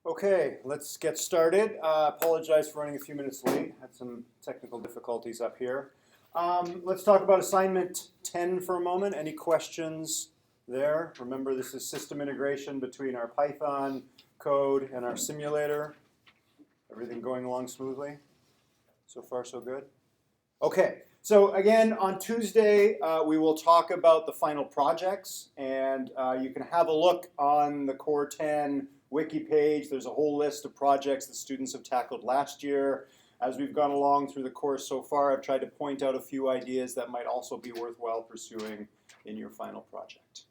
Okay, let's get started. Apologize for running a few minutes late. Had some technical difficulties up here. Let's talk about assignment 10 for a moment. Any questions there? Remember, this is system integration between our Python code and our simulator. Everything going along smoothly? So far, so good? Okay, so again, on Tuesday, we will talk about the final projects, and you can have a look on the Core 10 wiki page. There's a whole list of projects that students have tackled last year. As we've gone along through the course so far, I've tried to point out a few ideas that might also be worthwhile pursuing in your final project.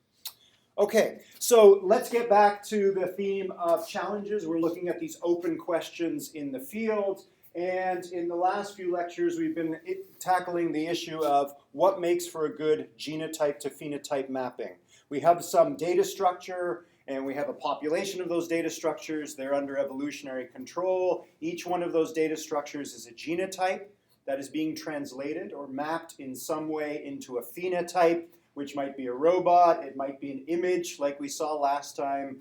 Okay, so let's get back to the theme of challenges. We're looking at these open questions in the field. And in the last few lectures, we've been tackling the issue of what makes for a good genotype to phenotype mapping. We have some data structure, and we have a population of those data structures. They're under evolutionary control. Each one of those data structures is a genotype that is being translated or mapped in some way into a phenotype, which might be a robot. It might be an image like we saw last time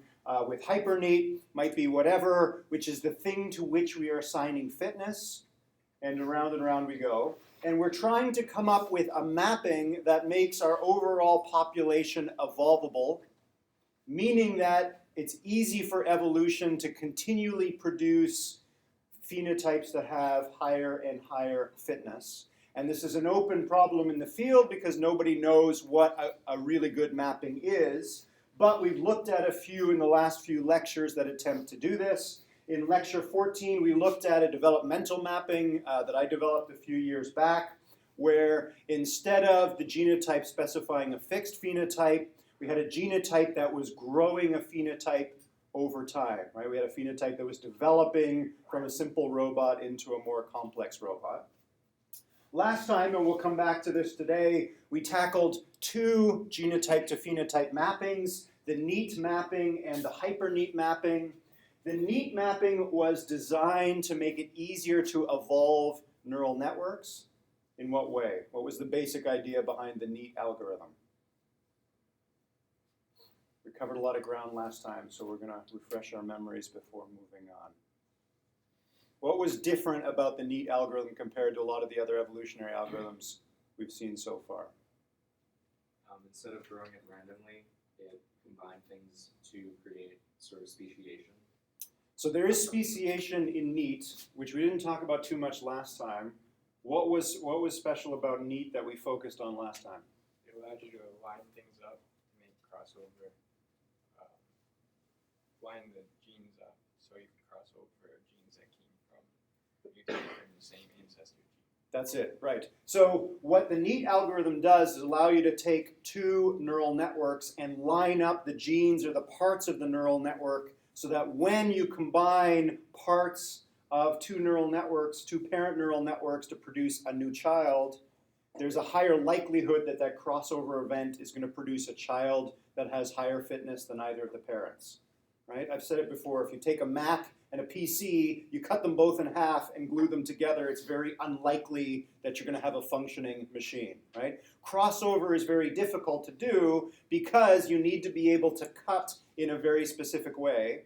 with HyperNeat, might be whatever, which is the thing to which we are assigning fitness. And around we go. And we're trying to come up with a mapping that makes our overall population evolvable, meaning that it's easy for evolution to continually produce phenotypes that have higher and higher fitness. And this is an open problem in the field because nobody knows what a really good mapping is. But we've looked at a few in the last few lectures that attempt to do this. In lecture 14, we looked at a developmental mapping that I developed a few years back, where instead of the genotype specifying a fixed phenotype, we had a genotype that was growing a phenotype over time, right? We had a phenotype that was developing from a simple robot into a more complex robot. Last time, and we'll come back to this today, we tackled two genotype to phenotype mappings, the NEAT mapping and the HyperNeat mapping. The NEAT mapping was designed to make it easier to evolve neural networks. In what way? What was the basic idea behind the NEAT algorithm? We covered a lot of ground last time, so we're going to refresh our memories before moving on. What was different about the NEAT algorithm compared to a lot of the other evolutionary algorithms we've seen so far? Instead of throwing it randomly, it combined things to create sort of speciation. So there is speciation in NEAT, which we didn't talk about too much last time. What was special about NEAT that we focused on last time? It allowed you to line things up, make crossover, line the genes up, so you can cross over genes that came from the same ancestor gene. That's it, right. So what the NEAT algorithm does is allow you to take two neural networks and line up the genes or the parts of the neural network so that when you combine parts of two neural networks, two parent neural networks to produce a new child, there's a higher likelihood that that crossover event is going to produce a child that has higher fitness than either of the parents. Right? I've said it before, if you take a Mac and a PC, you cut them both in half and glue them together, it's very unlikely that you're going to have a functioning machine. Right? Crossover is very difficult to do because you need to be able to cut in a very specific way.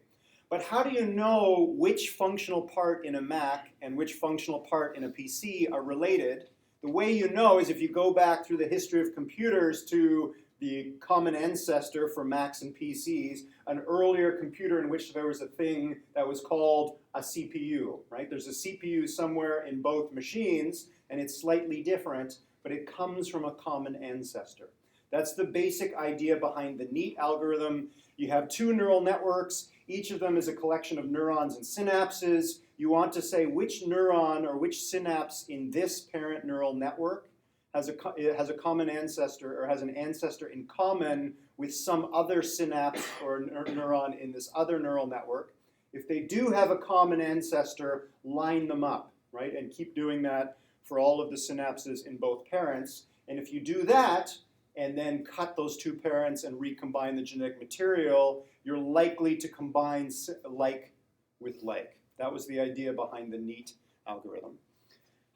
But how do you know which functional part in a Mac and which functional part in a PC are related? The way you know is if you go back through the history of computers to the common ancestor for Macs and PCs, an earlier computer in which there was a thing that was called a CPU, right? There's a CPU somewhere in both machines, and it's slightly different, but it comes from a common ancestor. That's the basic idea behind the NEAT algorithm. You have two neural networks. Each of them is a collection of neurons and synapses. You want to say which neuron or which synapse in this parent neural network has a common ancestor or has an ancestor in common with some other synapse or neuron in this other neural network. If they do have a common ancestor, line them up, right? And keep doing that for all of the synapses in both parents. And if you do that, and then cut those two parents and recombine the genetic material, you're likely to combine like with like. That was the idea behind the NEAT algorithm.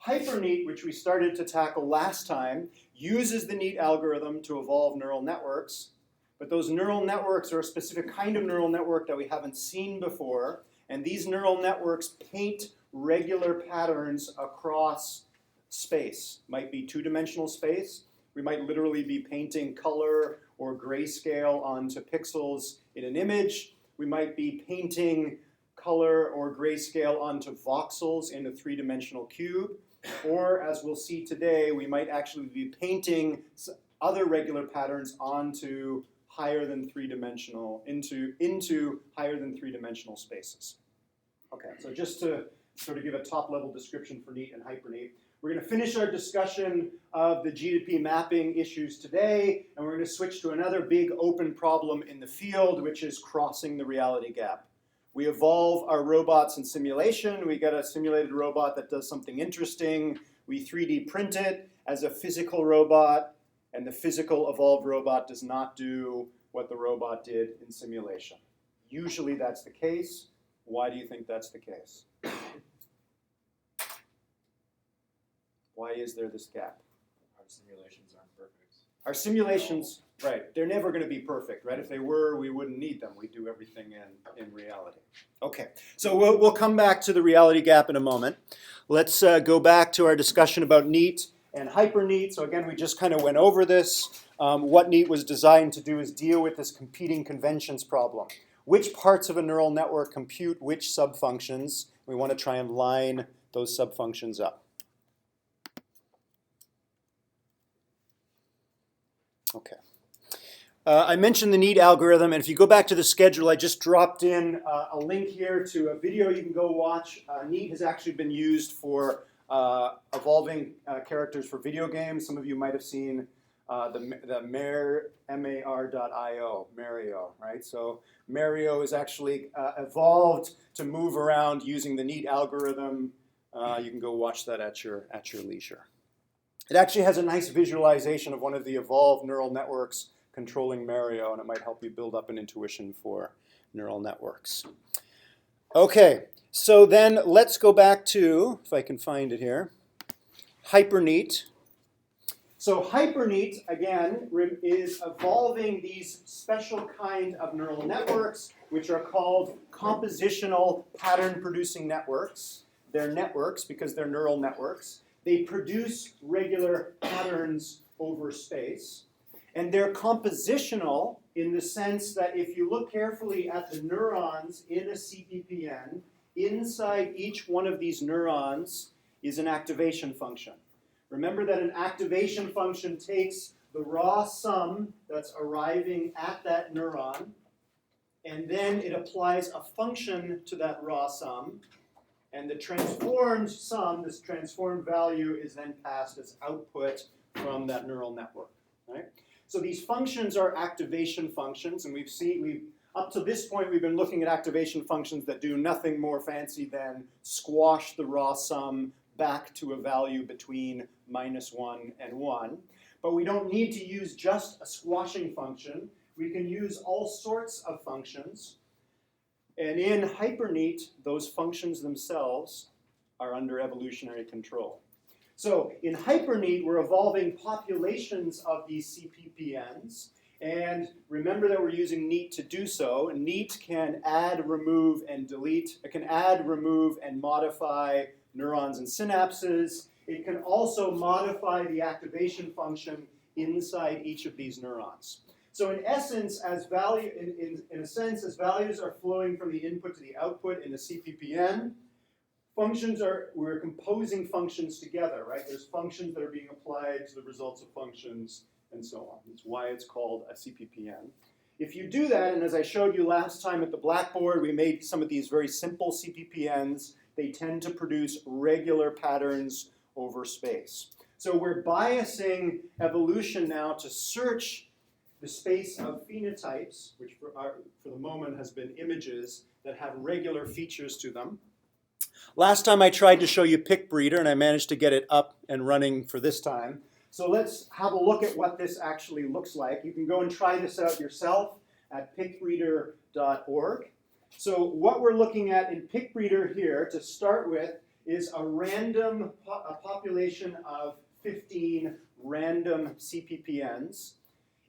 HyperNeat, which we started to tackle last time, uses the NEAT algorithm to evolve neural networks, but those neural networks are a specific kind of neural network that we haven't seen before, And these neural networks paint regular patterns across space. Might be two-dimensional space. We might literally be painting color or grayscale onto pixels in an image. We might be painting color or grayscale onto voxels in a three-dimensional cube. Or, as we'll see today, we might actually be painting other regular patterns onto higher than three-dimensional, into higher than three-dimensional spaces. Okay, so just to sort of give a top-level description for NEAT and HyperNEAT, we're going to finish our discussion of the G2P mapping issues today, and we're going to switch to another big open problem in the field, which is crossing the reality gap. We evolve our robots in simulation. We get a simulated robot that does something interesting. We 3D print it as a physical robot, and the physical evolved robot does not do what the robot did in simulation. Usually that's the case. Why do you think that's the case? Why is there this gap? Our simulations aren't perfect. Our simulations, right, they're never going to be perfect, right? If they were, we wouldn't need them. We do everything in reality. Okay, so we'll come back to the reality gap in a moment. Let's go back to our discussion about NEAT and HyperNEAT. So again, we just kind of went over this. What NEAT was designed to do is deal with this competing conventions problem. Which parts of a neural network compute which subfunctions? We want to try and line those subfunctions up. Okay. I mentioned the NEAT algorithm, and if you go back to the schedule, I just dropped in a link here to a video you can go watch. NEAT has actually been used for evolving characters for video games. Some of you might have seen the MAR.io, Mario, right? So Mario is actually evolved to move around using the NEAT algorithm. You can go watch that at your leisure. It actually has a nice visualization of one of the evolved neural networks controlling Mario, and it might help you build up an intuition for neural networks. Okay, so then let's go back to, if I can find it here, HyperNEAT. So HyperNEAT, again, is evolving these special kind of neural networks, which are called compositional pattern-producing networks. They're networks because they're neural networks. They produce regular patterns over space. And they're compositional in the sense that if you look carefully at the neurons in a CPPN, inside each one of these neurons is an activation function. Remember that an activation function takes the raw sum that's arriving at that neuron, and then it applies a function to that raw sum, and the transformed sum, this transformed value, is then passed as output from that neural network. Right? So these functions are activation functions, and up to this point we've been looking at activation functions that do nothing more fancy than squash the raw sum back to a value between -1 and 1. But we don't need to use just a squashing function. We can use all sorts of functions. And in HyperNEAT, those functions themselves are under evolutionary control. So in HyperNEAT, we're evolving populations of these CPPNs. And remember that we're using NEAT to do so. And NEAT can add, remove, and delete. It can add, remove, and modify neurons and synapses. It can also modify the activation function inside each of these neurons. So in essence, as as values are flowing from the input to the output in the CPPN, we're composing functions together, right? There's functions that are being applied to the results of functions and so on. That's why it's called a CPPN. If you do that, and as I showed you last time at the blackboard, we made some of these very simple CPPNs. They tend to produce regular patterns over space. So we're biasing evolution now to search the space of phenotypes, which for the moment has been images that have regular features to them. Last time I tried to show you PickBreeder, and I managed to get it up and running for this time. So let's have a look at what this actually looks like. You can go and try this out yourself at pickbreeder.org. So what we're looking at in PickBreeder here, to start with, is a population of 15 random CPPNs.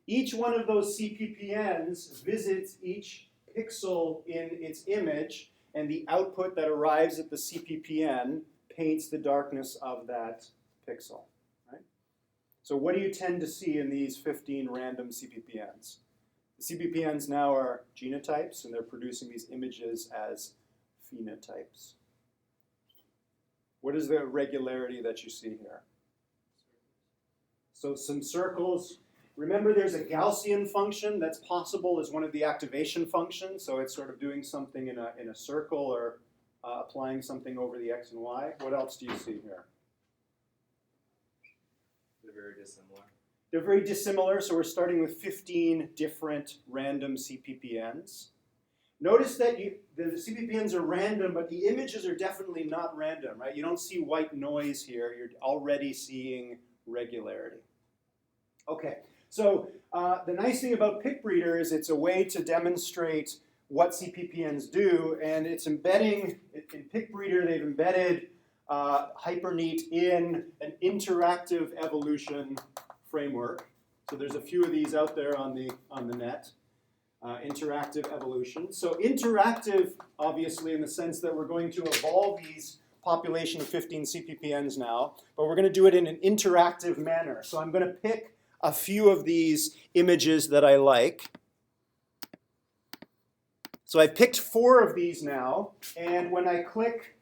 Each one of those CPPNs visits each pixel in its image, and the output that arrives at the CPPN paints the darkness of that pixel. Right? So what do you tend to see in these 15 random CPPNs? The CPPNs now are genotypes, and they're producing these images as phenotypes. What is the regularity that you see here? So some circles. Remember, there's a Gaussian function that's possible as one of the activation functions. So it's sort of doing something in a circle or applying something over the x and y. What else do you see here? They're very dissimilar. They're very dissimilar. So we're starting with 15 different random CPPNs. Notice that the CPPNs are random, but the images are definitely not random, right? You don't see white noise here. You're already seeing regularity. Okay. So the nice thing about PicBreeder is it's a way to demonstrate what CPPNs do, and it's embedding, in PicBreeder they've embedded HyperNeat in an interactive evolution framework. So there's a few of these out there on the net, interactive evolution. So interactive, obviously, in the sense that we're going to evolve these population of 15 CPPNs now, but we're going to do it in an interactive manner. So I'm going to pick a few of these images that I like. So I picked 4 of these now, and when I click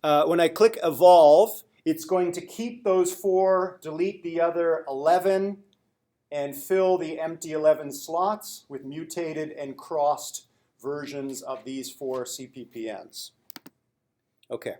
evolve, it's going to keep those 4, delete the other 11, and fill the empty 11 slots with mutated and crossed versions of these 4 CPPNs. Okay,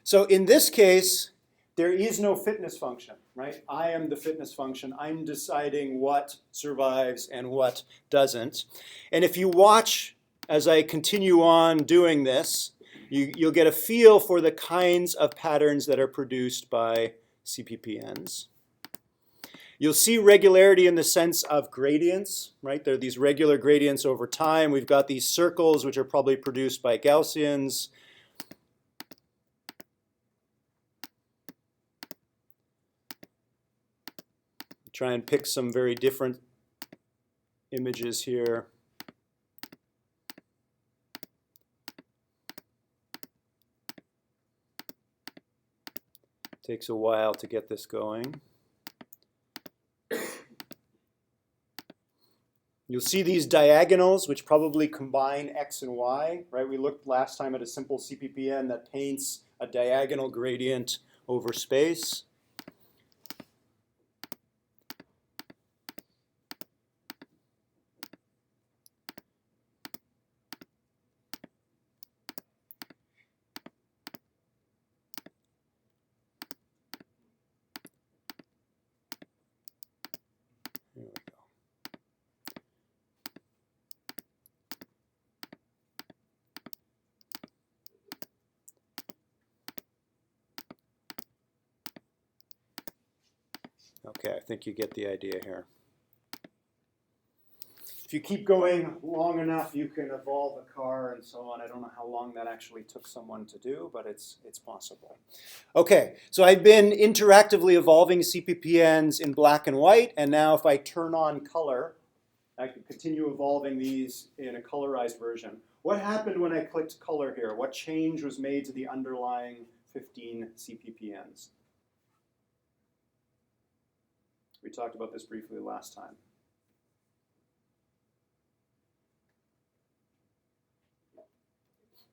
so in this case, there is no fitness function, right? I am the fitness function. I'm deciding what survives and what doesn't. And if you watch as I continue on doing this, you'll get a feel for the kinds of patterns that are produced by CPPNs. You'll see regularity in the sense of gradients, right? There are these regular gradients over time. We've got these circles, which are probably produced by Gaussians. Try and pick some very different images here. Takes a while to get this going. You'll see these diagonals, which probably combine x and y, right? We looked last time at a simple CPPN that paints a diagonal gradient over space. There we go. Okay, I think you get the idea here. If you keep going long enough, you can evolve a car and so on. I don't know how long that actually took someone to do, but it's possible. Okay, so I've been interactively evolving CPPNs in black and white, and now if I turn on color, I can continue evolving these in a colorized version. What happened when I clicked color here? What change was made to the underlying 15 CPPNs? We talked about this briefly last time.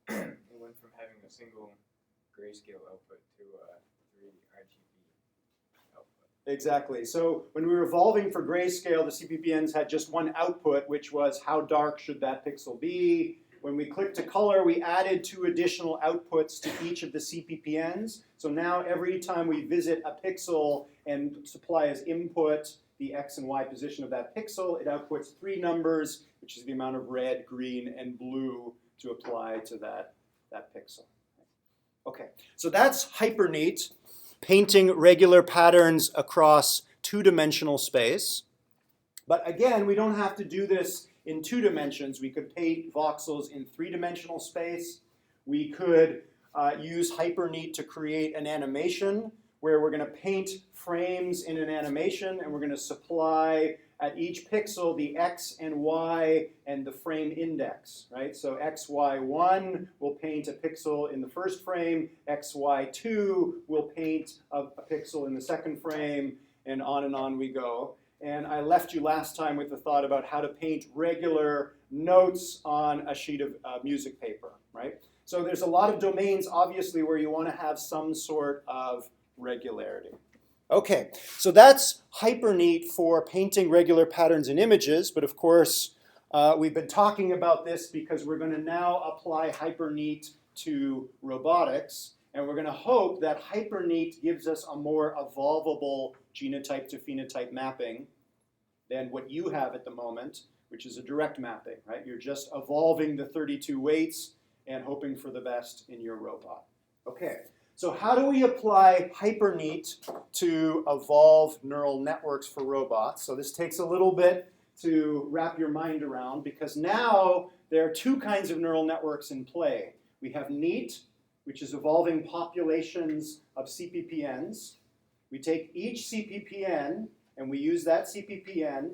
It went from having a single grayscale output to a 3 RGB output. Exactly. So when we were evolving for grayscale, the CPPNs had just one output, which was how dark should that pixel be. When we clicked to color, we added 2 additional outputs to each of the CPPNs. So now every time we visit a pixel and supply as input the x and y position of that pixel, it outputs 3 numbers, which is the amount of red, green, and blue to apply to that pixel. Okay, so that's HyperNeat, painting regular patterns across 2-dimensional space. But again, we don't have to do this in 2 dimensions. We could paint voxels in 3-dimensional space. We could use HyperNeat to create an animation where we're going to paint frames in an animation, and we're going to supply at each pixel the x and y and the frame index, right? So xy1 will paint a pixel in the first frame, xy2 will paint a pixel in the second frame, and on we go. And I left you last time with the thought about how to paint regular notes on a sheet of music paper, right? So there's a lot of domains, obviously, where you want to have some sort of regularity. Okay, so that's hyper neat for painting regular patterns in images, but of course, we've been talking about this because we're going to now apply hyper neat to robotics, and we're going to hope that hyper neat gives us a more evolvable genotype to phenotype mapping than what you have at the moment, which is a direct mapping, right? You're just evolving the 32 weights and hoping for the best in your robot. Okay. So how do we apply HyperNeat to evolve neural networks for robots? So this takes a little bit to wrap your mind around because now there are two kinds of neural networks in play. We have NEAT, which is evolving populations of CPPNs. We take each CPPN and we use that CPPN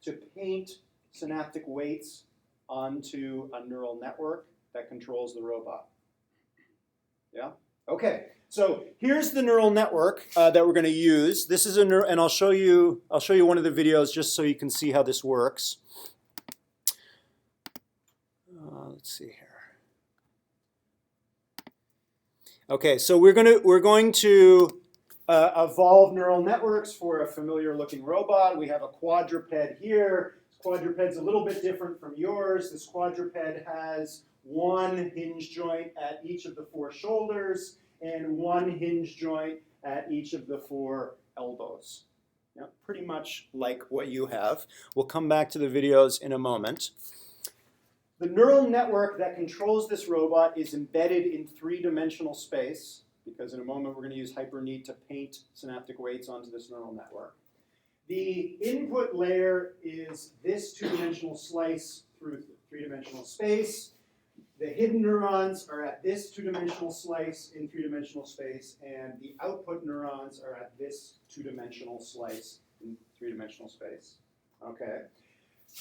to paint synaptic weights onto a neural network that controls the robot. Yeah? Okay, so here's the neural network that we're going to use. This is and I'll show you one of the videos just so you can see how this works. Let's see here. Okay, so we're going to evolve neural networks for a familiar-looking robot. We have a quadruped here. This quadruped's a little bit different from yours. This quadruped has one hinge joint at each of the four shoulders and one hinge joint at each of the four elbows. Yeah, pretty much like what you have. We'll come back to the videos in a moment. The neural network that controls this robot is embedded in three-dimensional space, because in a moment we're going to use HyperNeat to paint synaptic weights onto this neural network. The input layer is this two-dimensional slice through three-dimensional space. The hidden neurons are at this two-dimensional slice in three-dimensional space, and the output neurons are at this two-dimensional slice in three-dimensional space. Okay.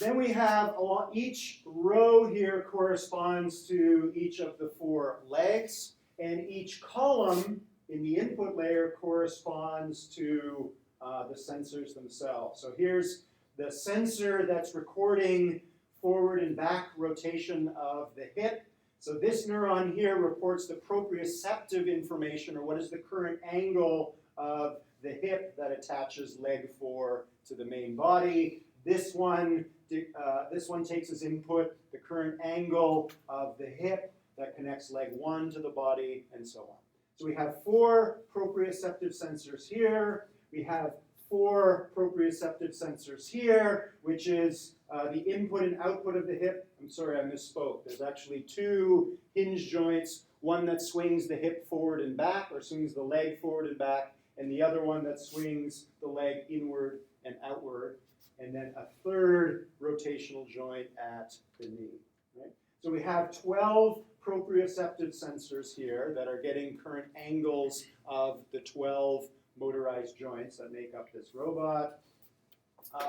Then we have each row here corresponds to each of the four legs, and each column in the input layer corresponds to the sensors themselves. So here's the sensor that's recording forward and back rotation of the hip. So this neuron here reports the proprioceptive information, or what is the current angle of the hip that attaches leg 4 to the main body. This one takes as input the current angle of the hip that connects leg 1 to the body, and so on. So we have 4 proprioceptive sensors here. We have 4 proprioceptive sensors here, which is the input and output of the hip. I'm sorry, I misspoke. There's actually 2 hinge joints, one that swings the hip forward and back, or swings the leg forward and back, and the other one that swings the leg inward and outward, and then a 3rd rotational joint at the knee. Right? So we have 12 proprioceptive sensors here that are getting current angles of the 12 motorized joints that make up this robot.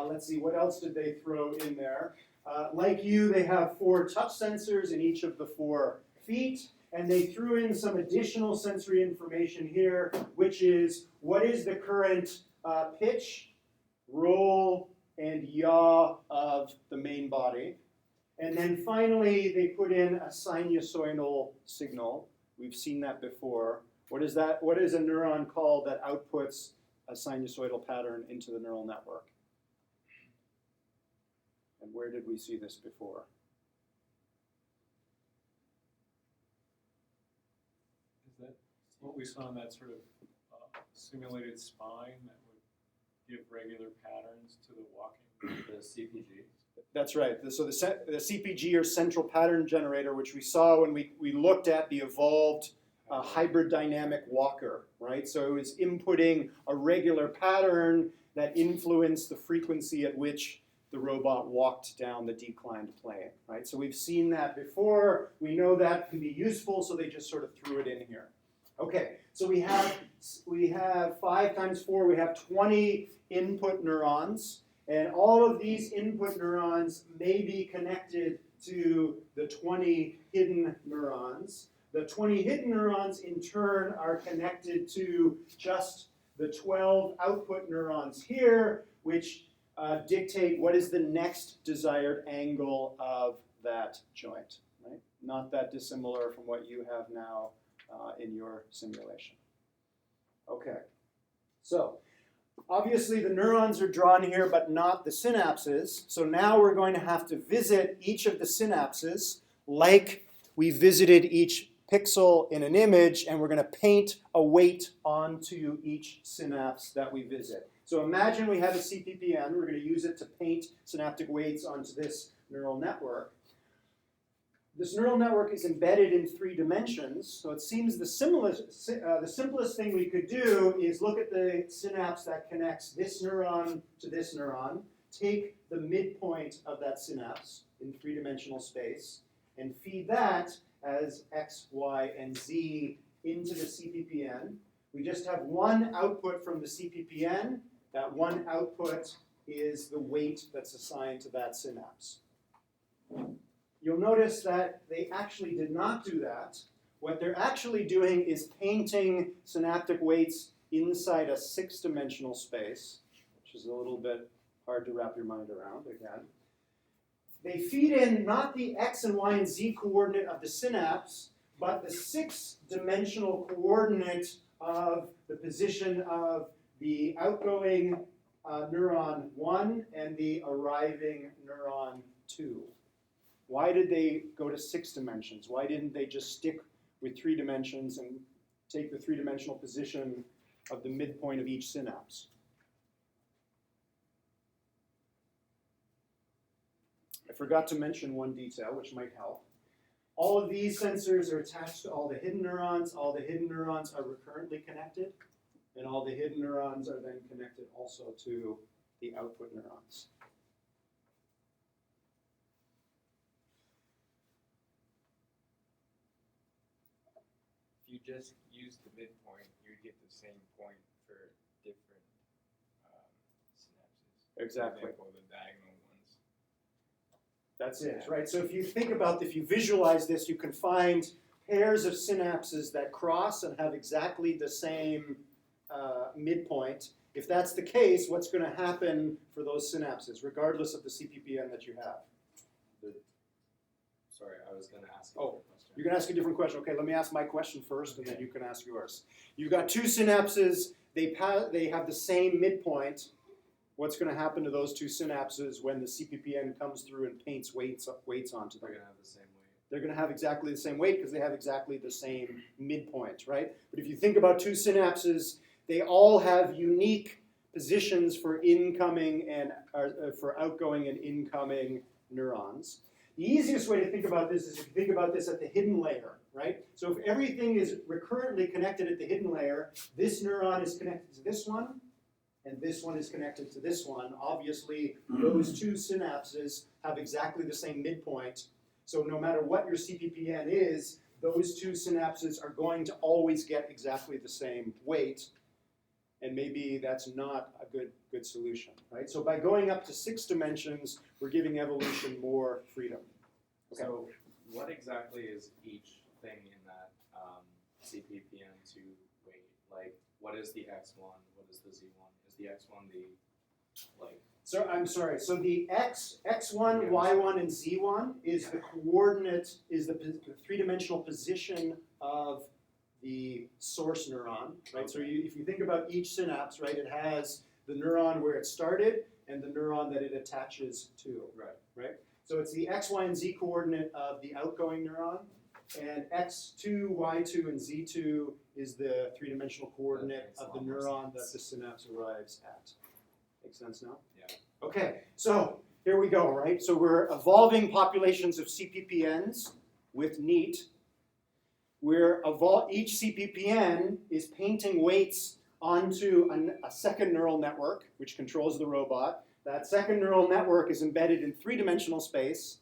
Let's see, what else did they throw in there? Like you, they have 4 touch sensors in each of the 4 feet, and they threw in some additional sensory information here, which is what is the current pitch, roll, and yaw of the main body. And then finally, they put in a sinusoidal signal. We've seen that before. What is that? What is a neuron called that outputs a sinusoidal pattern into the neural network? And where did we see this before? Is that what we saw in that sort of simulated spine that would give regular patterns to the walking? The CPG. That's right. So the CPG, or central pattern generator, which we saw when we looked at the evolved hybrid dynamic walker, right? So it was inputting a regular pattern that influenced the frequency at which the robot walked down the declined plane, right? So we've seen that before. We know that can be useful, so they just sort of threw it in here. Okay, so we have 5 times 4, we have 20 input neurons, And all of these input neurons may be connected to the 20 hidden neurons. The 20 hidden neurons, in turn, are connected to just the 12 output neurons here, which dictate what is the next desired angle of that joint, right? Not that dissimilar from what you have now in your simulation. Okay, so obviously the neurons are drawn here, but not the synapses. So now we're going to have to visit each of the synapses like we visited each pixel in an image, and we're going to paint a weight onto each synapse that we visit. So imagine we have a CPPN. We're going to use it to paint synaptic weights onto this neural network. This neural network is embedded in 3 dimensions, so it seems the simplest thing we could do is look at the synapse that connects this neuron to this neuron, take the midpoint of that synapse in 3-dimensional space, and feed that as X, Y, and Z into the CPPN. We just have one output from the CPPN. That one output is the weight that's assigned to that synapse. You'll notice that they actually did not do that. What they're actually doing is painting synaptic weights inside a 6-dimensional space, which is a little bit hard to wrap your mind around again. They feed in not the X and Y and Z coordinate of the synapse, but the 6-dimensional coordinate of the position of the outgoing neuron 1 and the arriving neuron 2. Why did they go to 6 dimensions? Why didn't they just stick with 3 dimensions and take the 3-dimensional position of the midpoint of each synapse? I forgot to mention one detail which might help. All of these sensors are attached to all the hidden neurons. All the hidden neurons are recurrently connected, and all the hidden neurons are then connected also to the output neurons. If you just use the midpoint, you get the same point for different synapses. Exactly. For example, the diagonal ones. That's it, right? So if you think about, if you visualize this, you can find pairs of synapses that cross and have exactly the same midpoint. If that's the case, what's going to happen for those synapses, regardless of the CPPN that you have? Sorry, I was going to ask a Oh, different question. you're going to ask a different question. Okay, let me ask my question first, and then you can ask yours. You've got 2 synapses. They have the same midpoint. What's going to happen to those 2 synapses when the CPPN comes through and paints weights onto them? They're going to have the same weight. They're going to have exactly the same weight because they have exactly the same midpoint, right? But if you think about 2 synapses, they all have unique positions for incoming and for outgoing and incoming neurons. The easiest way to think about this is if you think about this at the hidden layer, right? So if everything is recurrently connected at the hidden layer, this neuron is connected to this one, and this one is connected to this one. Obviously, those 2 synapses have exactly the same midpoint. So no matter what your CPPN is, those 2 synapses are going to always get exactly the same weight. And maybe that's not a good solution, right? So by going up to 6 dimensions, we're giving evolution more freedom. Okay. So what exactly is each thing in that CPPN2 weight? Like, what is the X1? What is the Z1? Is the X1 the, like... So I'm sorry, so the X1, Y1, and Z1 is the coordinate, is the 3-dimensional position of the source neuron, right? So if you think about each synapse, right, it has the neuron where it started and the neuron that it attaches to, right? So it's the X, Y, and Z coordinate of the outgoing neuron, and X2, Y2, and Z2 is the 3-dimensional coordinate of the neuron that the synapse arrives at. Make sense now? Yeah. Okay, so here we go, right? So we're evolving populations of CPPNs with NEAT. Each CPPN is painting weights onto a second neural network, which controls the robot. That second neural network is embedded in 3-dimensional space,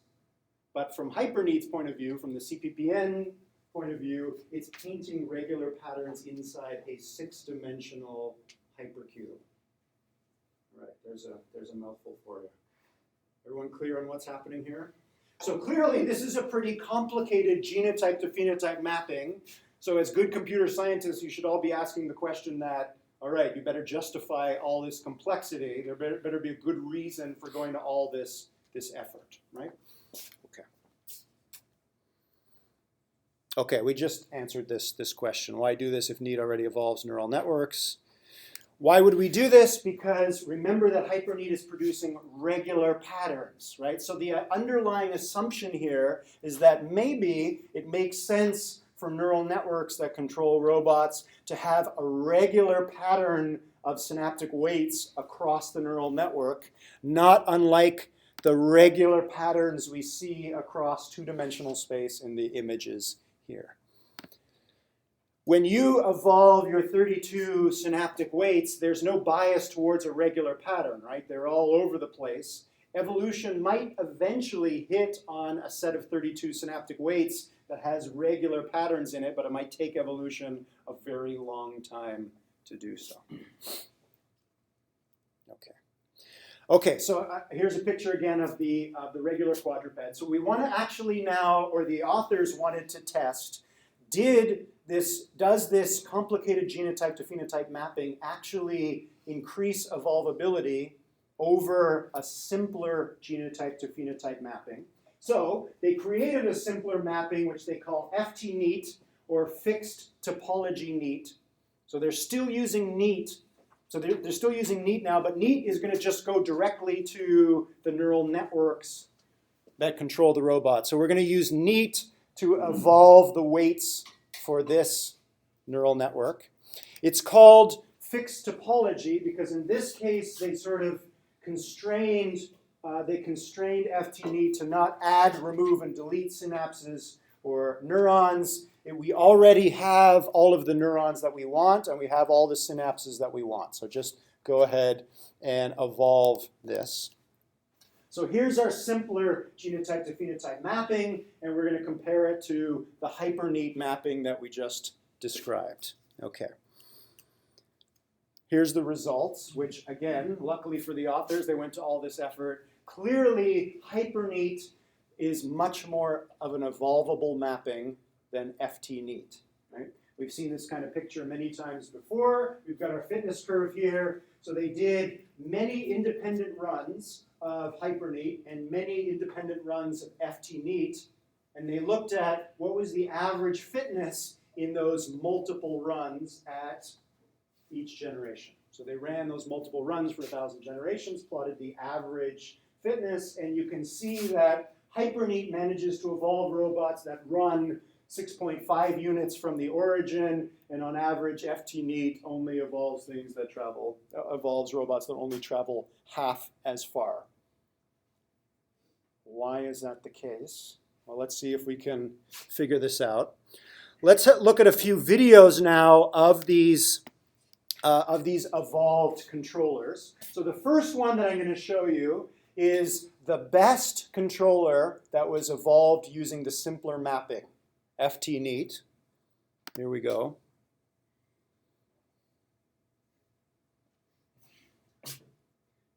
but from HyperNeat's point of view, from the CPPN point of view, it's painting regular patterns inside a 6-dimensional hypercube. All right, there's a mouthful for you. Everyone clear on what's happening here? So clearly this is a pretty complicated genotype to phenotype mapping. So as good computer scientists, you should all be asking the question that, all right, you better justify all this complexity. There better be a good reason for going to all this effort, right? Okay. Okay, we just answered this question. Why do this if need already evolves neural networks? Why would we do this? Because remember that hyperneat is producing regular patterns, right? So the underlying assumption here is that maybe it makes sense for neural networks that control robots to have a regular pattern of synaptic weights across the neural network, not unlike the regular patterns we see across two-dimensional space in the images here. When you evolve your 32 synaptic weights, there's no bias towards a regular pattern, right? They're all over the place. Evolution might eventually hit on a set of 32 synaptic weights that has regular patterns in it, but it might take evolution a very long time to do so. Okay, so here's a picture again of the regular quadruped. So we want to actually now, or the authors wanted to test, does this complicated genotype to phenotype mapping actually increase evolvability over a simpler genotype to phenotype mapping? So they created a simpler mapping which they call FT-neat, or fixed topology neat. So they're still using neat. So they're still using neat now, but neat is going to just go directly to the neural networks that control the robot. So we're going to use neat to evolve the weights for this neural network. It's called fixed topology because in this case they sort of constrained FT-neat to not add, remove, and delete synapses or neurons. We already have all of the neurons that we want, and we have all the synapses that we want. So just go ahead and evolve this. So here's our simpler genotype to phenotype mapping, and we're going to compare it to the hyperneat mapping that we just described. Okay. Here's the results, which again, luckily for the authors, they went to all this effort. Clearly, hyperneat is much more of an evolvable mapping than FT-neat, right? We've seen this kind of picture many times before. We've got our fitness curve here. So they did many independent runs of hyperneat and many independent runs of FT-neat, and they looked at what was the average fitness in those multiple runs at each generation. So they ran those multiple runs for 1,000 generations, plotted the average fitness, and you can see that hyperneat manages to evolve robots that run 6.5 units from the origin, and on average, FT-neat only evolves robots that only travel half as far. Why is that the case? Well, let's see if we can figure this out. Let's look at a few videos now of these evolved controllers. So the first one that I'm going to show you is the best controller that was evolved using the simpler mapping. FT-neat. Here we go.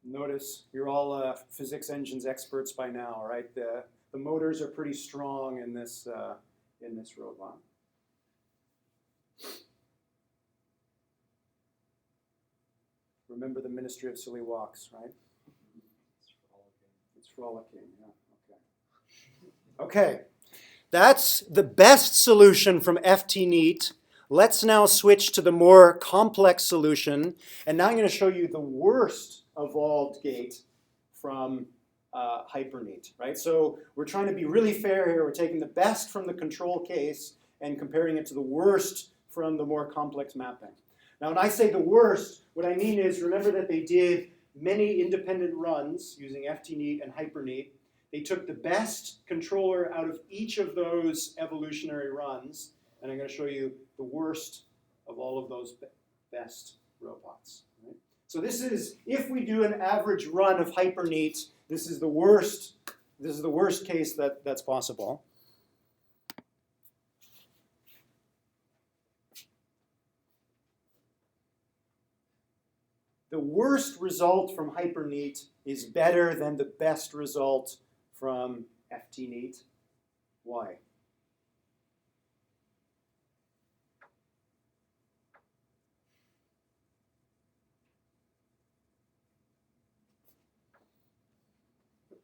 Notice you're all physics engines experts by now, right? The motors are pretty strong in this robot. Remember the Ministry of Silly Walks, right? It's frolicking, yeah, okay. Okay. That's the best solution from FT-neat. Let's now switch to the more complex solution. And now I'm going to show you the worst evolved gate from hyperneat, right? So we're trying to be really fair here. We're taking the best from the control case and comparing it to the worst from the more complex mapping. Now, when I say the worst, what I mean is, remember that they did many independent runs using FT-neat and hyperneat. They took the best controller out of each of those evolutionary runs, and I'm going to show you the worst of all of those best robots. Right? So this is, if we do an average run of hyperneat, this is the worst case that's possible. the worst result from HyperNeat is better than the best result from FTNeat. Why?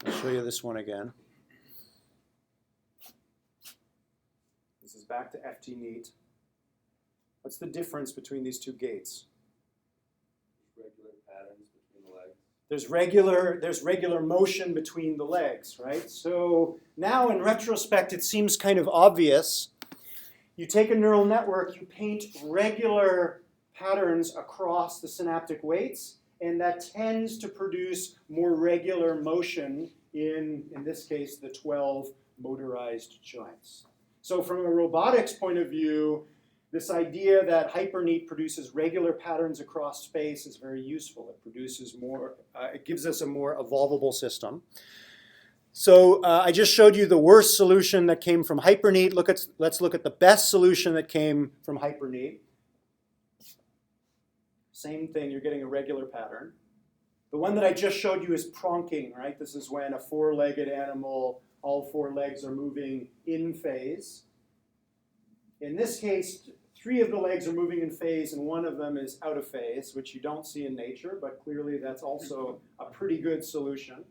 I'll show you this one again. This is back to FTNeat. What's the difference between these two gaits? Regular patterns between the legs. There's regular motion between the legs, right? So now in retrospect, it seems kind of obvious. You take a neural network, you paint regular patterns across the synaptic weights, and that tends to produce more regular motion in this case, the 12 motorized joints. So from a robotics point of view, this idea that HyperNeat produces regular patterns across space is very useful. It produces more, it gives us a more evolvable system. So I just showed you the worst solution that came from HyperNeat. Let's look at the best solution that came from HyperNeat. Same thing, you're getting a regular pattern. The one that I just showed you is pronking, right? This is when a four-legged animal, all four legs are moving in phase. In this case, 3 of the legs are moving in phase and 1 of them is out of phase, which you don't see in nature, but clearly that's also a pretty good solution.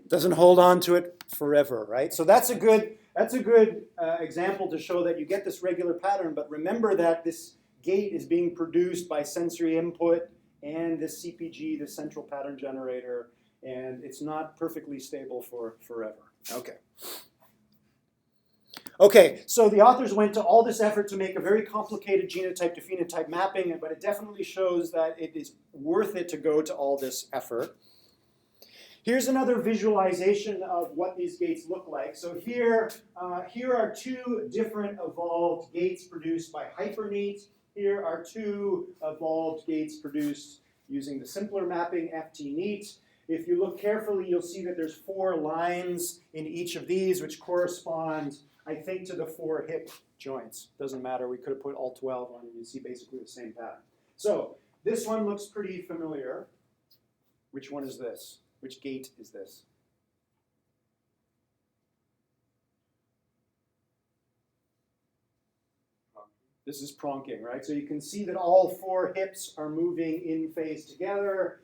Doesn't hold on to it forever, right? So that's a good example to show that you get this regular pattern, but remember that this gate is being produced by sensory input and this CPG, the central pattern generator, and it's not perfectly stable for forever. Okay, so the authors went to all this effort to make a very complicated genotype to phenotype mapping, but it definitely shows that it is worth it to go to all this effort. Here's another visualization of what these gates look like. So here are 2 different evolved gates produced by HyperNeat. Here are 2 evolved gates produced using the simpler mapping FTNeat. If you look carefully, you'll see that there's 4 lines in each of these, which correspond, I think, to the 4 hip joints. Doesn't matter, we could have put all 12 on and you see basically the same pattern. So this one looks pretty familiar. Which one is this? Which gate is this? This is pronking, right? So you can see that all 4 hips are moving in phase together.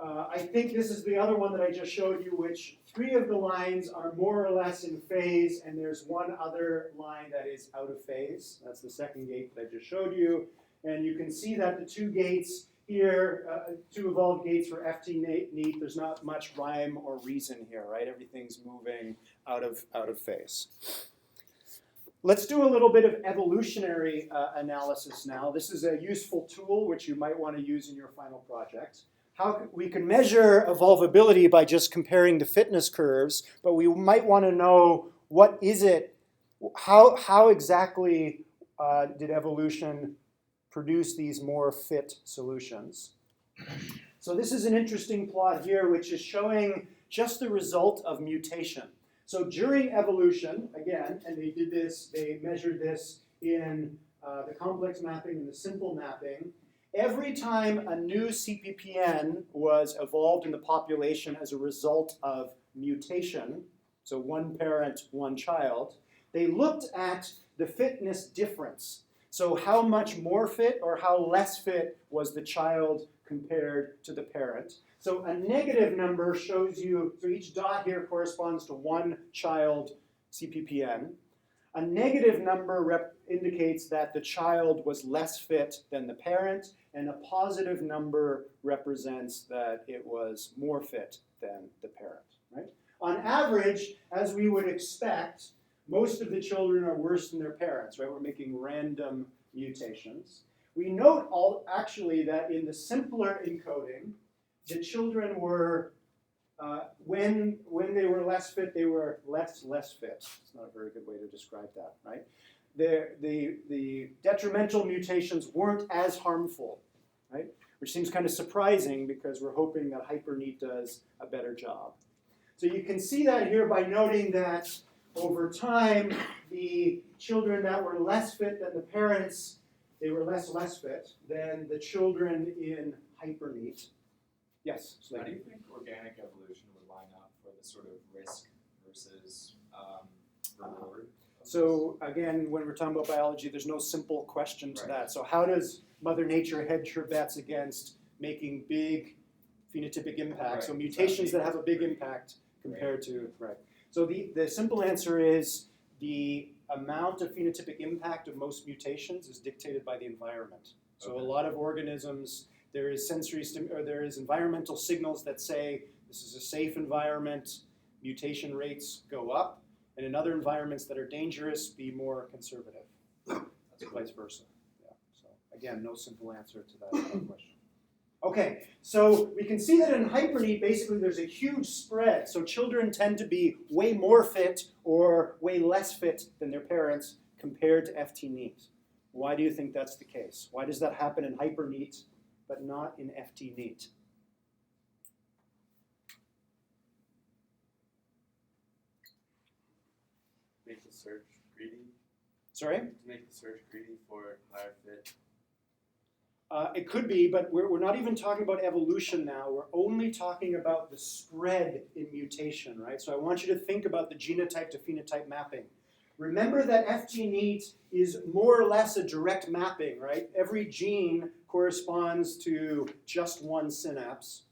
I think this is the other one that I just showed you, which 3 of the lines are more or less in phase, and there's 1 other line that is out of phase. That's the second gate that I just showed you. And you can see that the 2 gates here, 2 evolved gates for FTNeat, there's not much rhyme or reason here, right? Everything's moving out of phase. Let's do a little bit of evolutionary analysis now. This is a useful tool which you might want to use in your final project. We can measure evolvability by just comparing the fitness curves, but we might want to know what is it, how exactly did evolution produce these more fit solutions. So this is an interesting plot here which is showing just the result of mutation. So during evolution, again, and they measured this in the complex mapping and the simple mapping, every time a new CPPN was evolved in the population as a result of mutation, so 1 parent, 1 child, they looked at the fitness difference. So how much more fit or how less fit was the child compared to the parent? So a negative number shows you, so each dot here corresponds to 1 child CPPN. A negative number indicates that the child was less fit than the parent, and a positive number represents that it was more fit than the parent, right? On average, as we would expect, most of the children are worse than their parents, right? We're making random mutations. We note actually that in the simpler encoding, the children were, when they were less fit, they were less fit. It's not a very good way to describe that, right? The detrimental mutations weren't as harmful, right? Which seems kind of surprising because we're hoping that HyperNeat does a better job. So you can see that here by noting that over time, the children that were less fit than the parents, they were less fit than the children in hyperneat. Yes? How do you think organic evolution would line up for the sort of risk versus reward? So again, when we're talking about biology, there's no simple question to that. So how does Mother Nature hedge her bets against making big phenotypic impacts? So mutations that have a big impact compared to, So the simple answer is the amount of phenotypic impact of most mutations is dictated by the environment. So a lot of organisms, there is there is environmental signals that say this is a safe environment, mutation rates go up, and in other environments that are dangerous, be more conservative. That's vice versa. Yeah. So again, no simple answer to that question. Okay, so we can see that in hyperneat, basically there's a huge spread. So children tend to be way more fit or way less fit than their parents compared to FT neat. Why do you think that's the case? Why does that happen in hyperneat but not in FT neat? Make the search greedy. Sorry? Make the search greedy for higher fit. It could be, but we're not even talking about evolution now. We're only talking about the spread in mutation, right? So I want you to think about the genotype to phenotype mapping. Remember that FT neat is more or less a direct mapping, right? Every gene corresponds to just one synapse.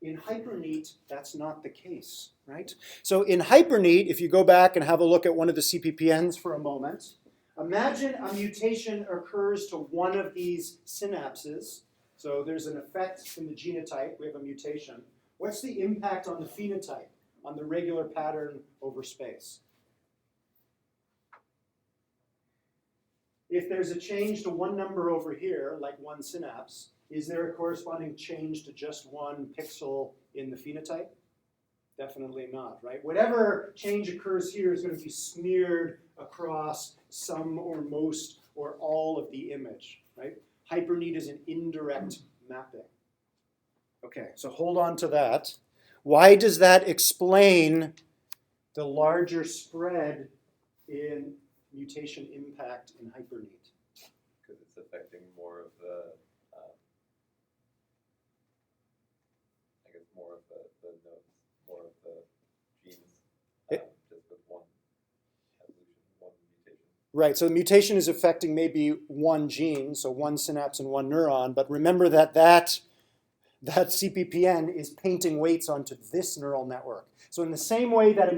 In hyperneat, that's not the case, right? So in hyperneat, if you go back and have a look at one of the CPPNs for a moment, imagine a mutation occurs to one of these synapses. So there's an effect in the genotype, we have a mutation. What's the impact on the phenotype, on the regular pattern over space? If there's a change to one number over here, like one synapse, is there a corresponding change to just one pixel in the phenotype? Definitely not, right? Whatever change occurs here is going to be smeared across some or most or all of the image, right? Hyperneat is an indirect mapping. Okay, so hold on to that. Why does that explain the larger spread in mutation impact in hyperneat? Because it's affecting more of the, I guess more of the nodes, more of the genes, just with one evolution, one mutation. Right, so the mutation is affecting maybe one gene, so one synapse and one neuron, but remember that CPPN is painting weights onto this neural network. So in the same way that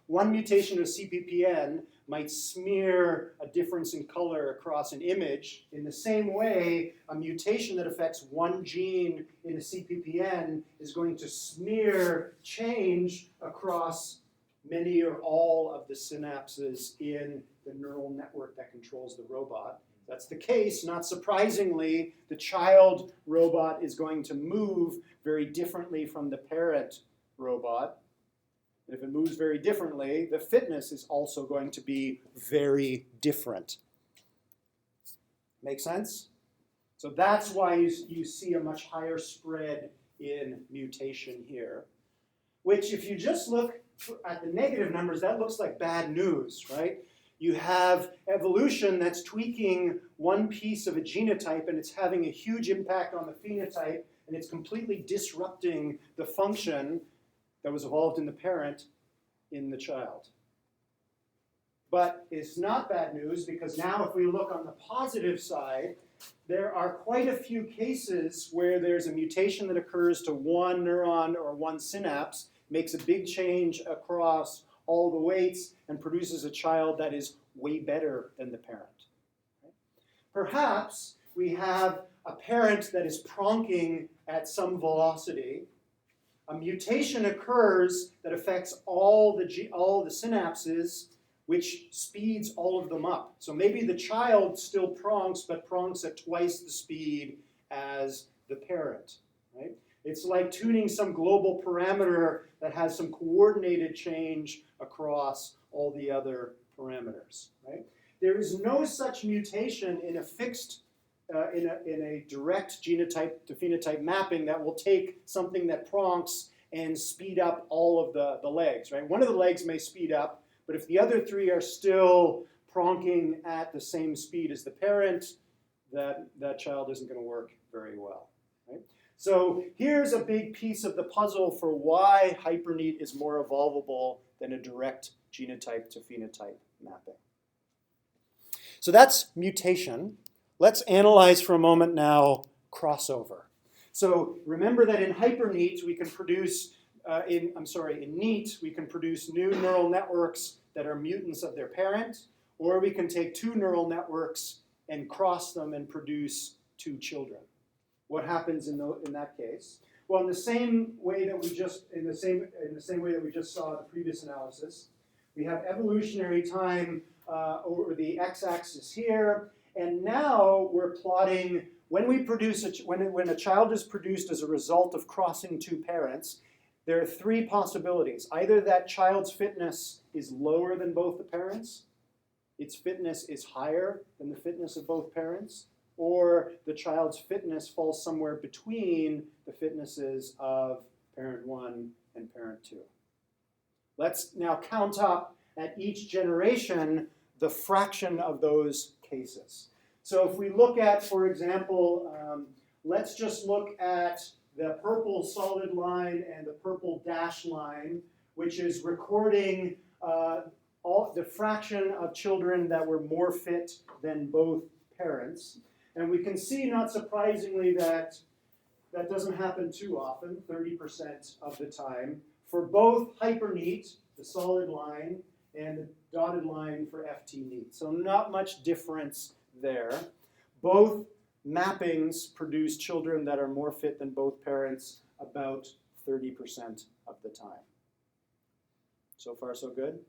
one mutation of CPPN might smear a difference in color across an image, in the same way, a mutation that affects one gene in a CPPN is going to smear change across many or all of the synapses in the neural network that controls the robot. That's the case. Not surprisingly, the child robot is going to move very differently from the parent robot. If it moves very differently, the fitness is also going to be very different. Make sense? So that's why you see a much higher spread in mutation here, which if you just look at the negative numbers, that looks like bad news, right? You have evolution that's tweaking one piece of a genotype and it's having a huge impact on the phenotype and it's completely disrupting the function that was evolved in the parent in the child. But it's not bad news because now if we look on the positive side, there are quite a few cases where there's a mutation that occurs to one neuron or one synapse, makes a big change across all the weights, and produces a child that is way better than the parent. Perhaps we have a parent that is pronking at some velocity. A mutation occurs that affects all the synapses, which speeds all of them up. So maybe the child still pronks, but pronks at twice the speed as the parent, right? It's like tuning some global parameter that has some coordinated change across all the other parameters, right? There is no such mutation in a fixed, in a direct genotype to phenotype mapping that will take something that pronks and speed up all of the legs, right? One of the legs may speed up, but if the other three are still pronking at the same speed as the parent, that child isn't going to work very well, right? So here's a big piece of the puzzle for why hyperneat is more evolvable than a direct genotype to phenotype mapping. So that's mutation. Let's analyze for a moment now crossover. So remember that in hyperneat we can produce, in neat we can produce new neural networks that are mutants of their parent, or we can take two neural networks and cross them and produce two children. What happens in that case? Well, in the same way that we just saw in the previous analysis, we have evolutionary time over the x-axis here, and now we're plotting when a child is produced as a result of crossing two parents. There are three possibilities. Either that child's fitness is lower than both the parents, its fitness is higher than the fitness of both parents, or the child's fitness falls somewhere between the fitnesses of parent 1 and parent 2. Let's now count up at each generation the fraction of those cases. So if we look at, for example, let's just look at the purple solid line and the purple dashed line, which is recording the fraction of children that were more fit than both parents. And we can see, not surprisingly, that that doesn't happen too often, 30% of the time, for both hyperneat, the solid line, and the dotted line for FT-neat. So not much difference there. Both mappings produce children that are more fit than both parents about 30% of the time. So far, so good?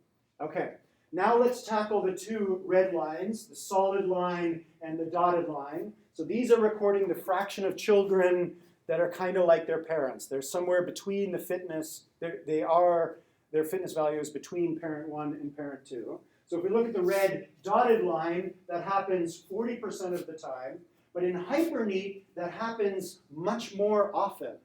Okay, now let's tackle the two red lines, the solid line and the dotted line. So these are recording the fraction of children that are kind of like their parents. They're somewhere between the fitness, their fitness value is between parent 1 and parent 2. So if we look at the red dotted line, that happens 40% of the time. But in hyperneat, that happens much more often,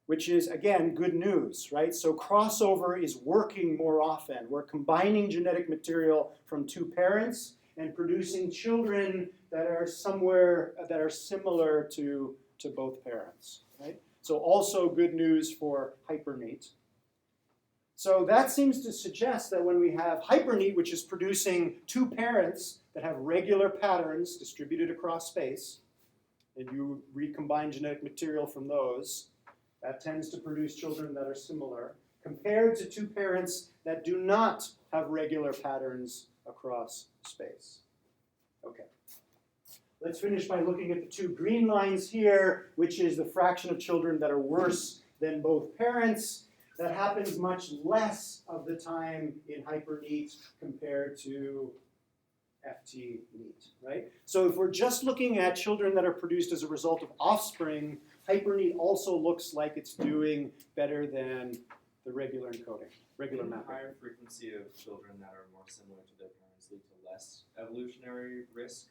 which is, again, good news, right? So crossover is working more often. We're combining genetic material from two parents and producing children that are similar to both parents, right? So also good news for hyperneat. So that seems to suggest that when we have hyperneat, which is producing two parents that have regular patterns distributed across space, and you recombine genetic material from those, that tends to produce children that are similar, compared to two parents that do not have regular patterns across space. Okay. Let's finish by looking at the two green lines here, which is the fraction of children that are worse than both parents. That happens much less of the time in hyperneat compared to FT-neat, right? So if we're just looking at children that are produced as a result of offspring, hyperneat also looks like it's doing better than the regular encoding, regular Can mapping. higher frequency of children that are more similar to their parents lead to less evolutionary risk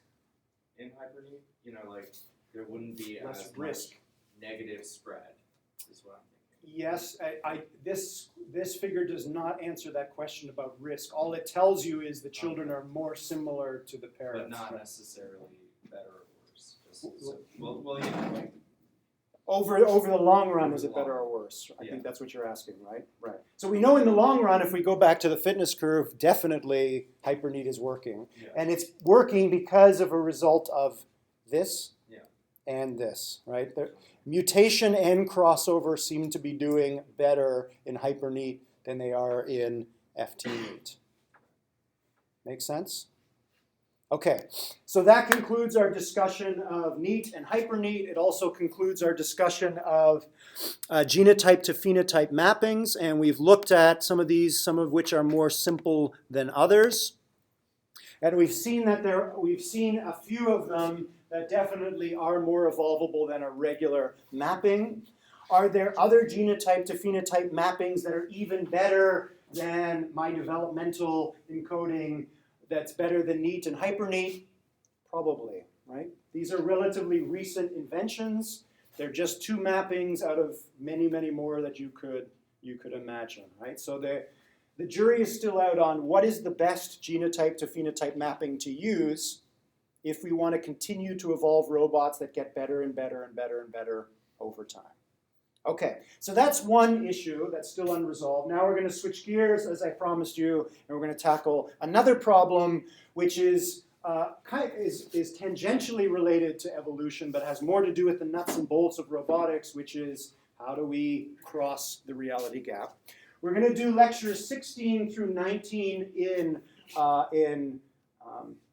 in hyperneat? You know, like there wouldn't be Less as risk. much negative spread, is what I'm thinking. Yes, this figure does not answer that question about risk. All it tells you is the children are more similar to the parents. But not necessarily better or worse. Like, Over the long run, is Over it the better long or worse? I Yeah. think that's what you're asking, right? Right. So we know in the long run, if we go back to the fitness curve, definitely hyperneat is working. yeah. And it's working because of a result of this Yeah. and this, right? Mutation and crossover seem to be doing better in hyperneat than they are in FT-neat. Make sense? Okay, so that concludes our discussion of neat and hyperneat. It also concludes our discussion of genotype to phenotype mappings, and we've looked at some of these, some of which are more simple than others. And we've seen a few of them that definitely are more evolvable than a regular mapping. Are there other genotype to phenotype mappings that are even better than my developmental encoding that's better than neat and hyperneat? Probably, right? These are relatively recent inventions. They're just two mappings out of many, many more that you could imagine, right? So the jury is still out on what is the best genotype to phenotype mapping to use if we want to continue to evolve robots that get better and better and better and better over time. Okay, so that's one issue that's still unresolved. Now we're going to switch gears, as I promised you, and we're going to tackle another problem, which is tangentially related to evolution, but has more to do with the nuts and bolts of robotics, which is how do we cross the reality gap. We're going to do lectures 16 through 19 in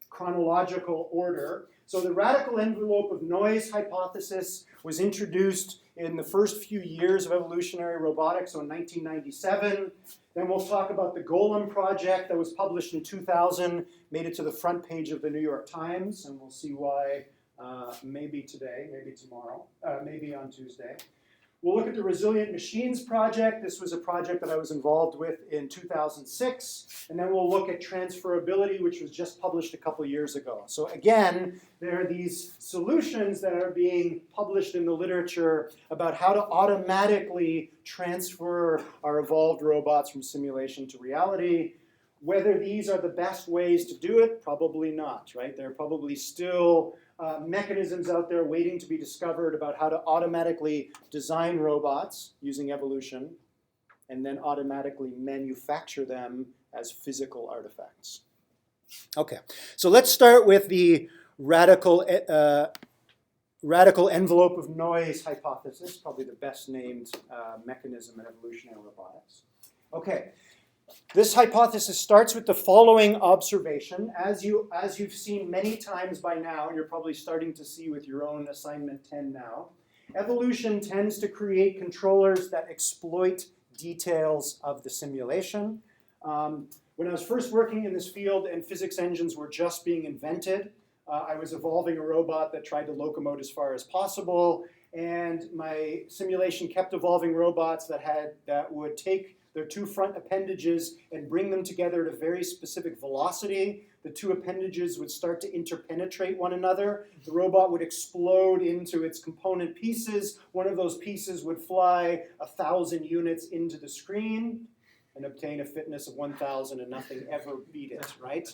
chronological order. So the radical envelope of noise hypothesis was introduced in the first few years of evolutionary robotics, so in 1997. Then we'll talk about the Golem project that was published in 2000, made it to the front page of the New York Times, and we'll see why maybe today, maybe tomorrow, maybe on Tuesday. We'll look at the Resilient Machines project. This was a project that I was involved with in 2006. And then we'll look at transferability, which was just published a couple years ago. So again, there are these solutions that are being published in the literature about how to automatically transfer our evolved robots from simulation to reality. Whether these are the best ways to do it, probably not, right? There are probably still mechanisms out there waiting to be discovered about how to automatically design robots using evolution and then automatically manufacture them as physical artifacts. Okay, so let's start with the radical envelope of noise hypothesis, probably the best named mechanism in evolutionary robotics. Okay. This hypothesis starts with the following observation. As you've seen many times by now, and you're probably starting to see with your own assignment 10 now, evolution tends to create controllers that exploit details of the simulation. When I was first working in this field and physics engines were just being invented, I was evolving a robot that tried to locomote as far as possible, and my simulation kept evolving robots that would take their two front appendages and bring them together at a very specific velocity. The two appendages would start to interpenetrate one another. The robot would explode into its component pieces. One of those pieces would fly 1,000 units into the screen and obtain a fitness of 1,000, and nothing ever beat it, right?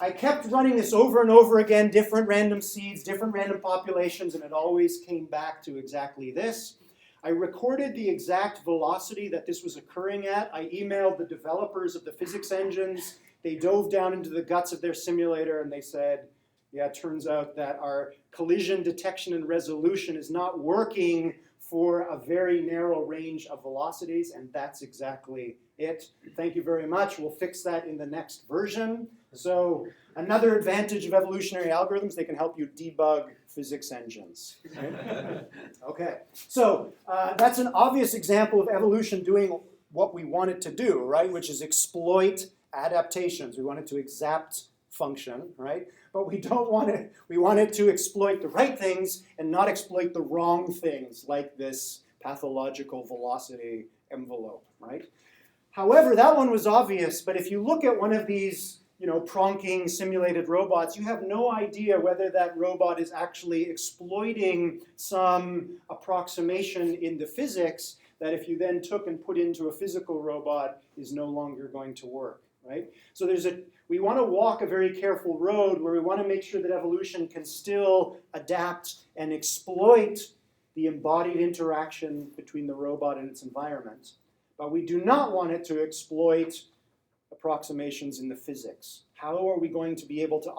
I kept running this over and over again, different random seeds, different random populations, and it always came back to exactly this. I recorded the exact velocity that this was occurring at. I emailed the developers of the physics engines. They dove down into the guts of their simulator and they said, yeah, it turns out that our collision detection and resolution is not working for a very narrow range of velocities, and that's exactly it. Thank you very much. We'll fix that in the next version. So another advantage of evolutionary algorithms, they can help you debug physics engines. Right? Okay, so that's an obvious example of evolution doing what we want it to do, right? Which is exploit adaptations. We want it to exact function, right? But we don't want it, we want it to exploit the right things and not exploit the wrong things, like this pathological velocity envelope, right? However, that one was obvious, but if you look at one of these, pronking simulated robots, you have no idea whether that robot is actually exploiting some approximation in the physics that if you then took and put into a physical robot is no longer going to work, right? So we want to walk a very careful road where we want to make sure that evolution can still adapt and exploit the embodied interaction between the robot and its environment. But we do not want it to exploit approximations in the physics. How are we going to be able to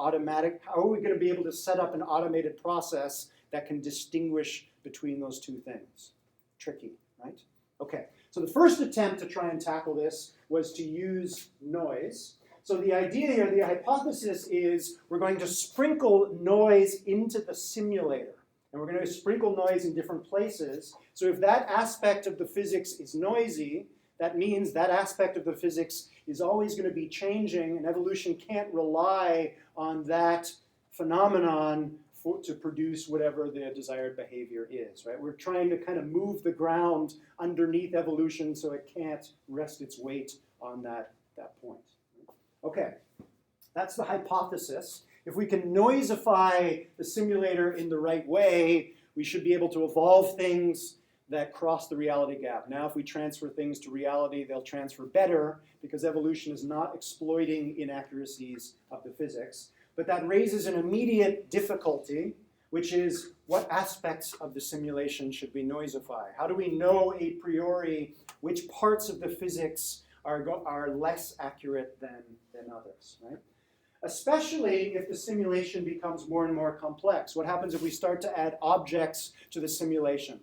set up an automated process that can distinguish between those two things? Tricky, right? Okay, so the first attempt to try and tackle this was to use noise. So the idea here, the hypothesis is we're going to sprinkle noise into the simulator. And we're going to sprinkle noise in different places. So if that aspect of the physics is noisy, that means that aspect of the physics is always going to be changing, and evolution can't rely on that phenomenon to produce whatever the desired behavior is, right? We're trying to kind of move the ground underneath evolution so it can't rest its weight on that point. Okay, that's the hypothesis. If we can noisify the simulator in the right way, we should be able to evolve things that cross the reality gap. Now, if we transfer things to reality, they'll transfer better because evolution is not exploiting inaccuracies of the physics. But that raises an immediate difficulty, which is what aspects of the simulation should we noisify? How do we know a priori which parts of the physics are less accurate than others, right? Especially if the simulation becomes more and more complex. What happens if we start to add objects to the simulation?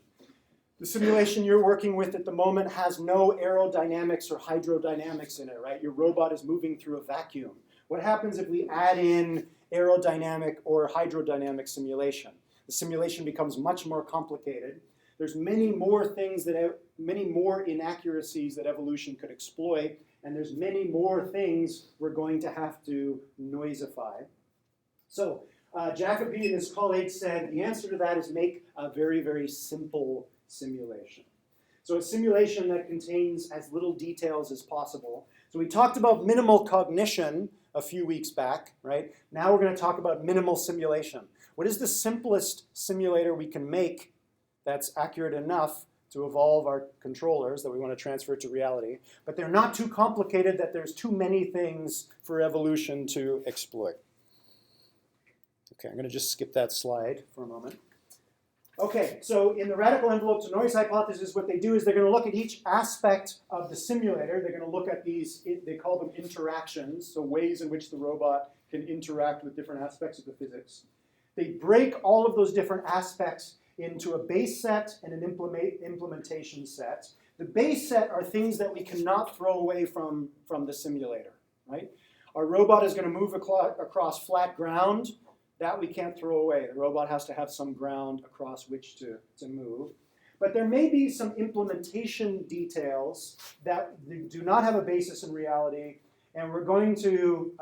The simulation you're working with at the moment has no aerodynamics or hydrodynamics in it, right? Your robot is moving through a vacuum. What happens if we add in aerodynamic or hydrodynamic simulation? The simulation becomes much more complicated. There's many more inaccuracies that evolution could exploit, and there's many more things we're going to have to noisify. So Jacobi and his colleagues said the answer to that is make a very, very simple simulation. So a simulation that contains as little details as possible. So we talked about minimal cognition a few weeks back, right? Now we're going to talk about minimal simulation. What is the simplest simulator we can make that's accurate enough to evolve our controllers that we want to transfer to reality, but they're not too complicated that there's too many things for evolution to exploit? Okay, I'm going to just skip that slide for a moment. Okay, so in the radical envelope to noise hypothesis, what they do is they're going to look at each aspect of the simulator. They're going to look at these, they call them interactions, so ways in which the robot can interact with different aspects of the physics. They break all of those different aspects into a base set and an implementation set. The base set are things that we cannot throw away from the simulator, right? Our robot is going to move across flat ground. That we can't throw away. The robot has to have some ground across which to move. But there may be some implementation details that do not have a basis in reality, and we're going to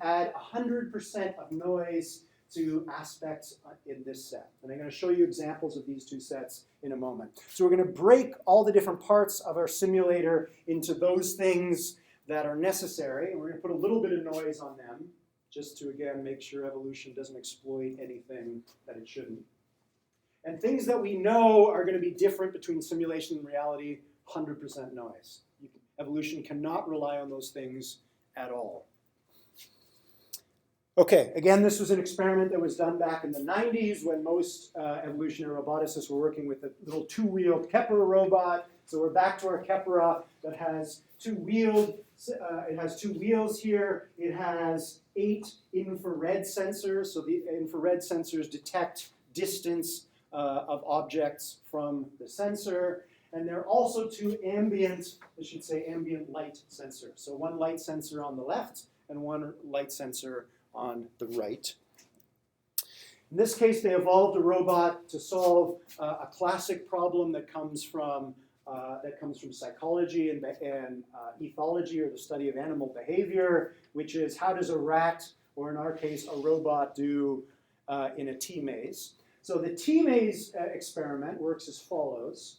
add 100% of noise to aspects in this set. And I'm going to show you examples of these two sets in a moment. So we're going to break all the different parts of our simulator into those things that are necessary, and we're going to put a little bit of noise on them, just to, again, make sure evolution doesn't exploit anything that it shouldn't. And things that we know are going to be different between simulation and reality, 100% noise. Evolution cannot rely on those things at all. Okay, again, this was an experiment that was done back in the 90s when most evolutionary roboticists were working with a little two-wheeled Kepler robot. So we're back to our Kepler that has two-wheeled. It has two wheels here. It has 8 infrared sensors. So the infrared sensors detect distance of objects from the sensor. And there are also 2 ambient light sensors. So one light sensor on the left and one light sensor on the right. In this case, they evolved a robot to solve a classic problem that comes from psychology and ethology, or the study of animal behavior, which is how does a rat, or in our case, a robot, do in a T-maze. So the T-maze experiment works as follows.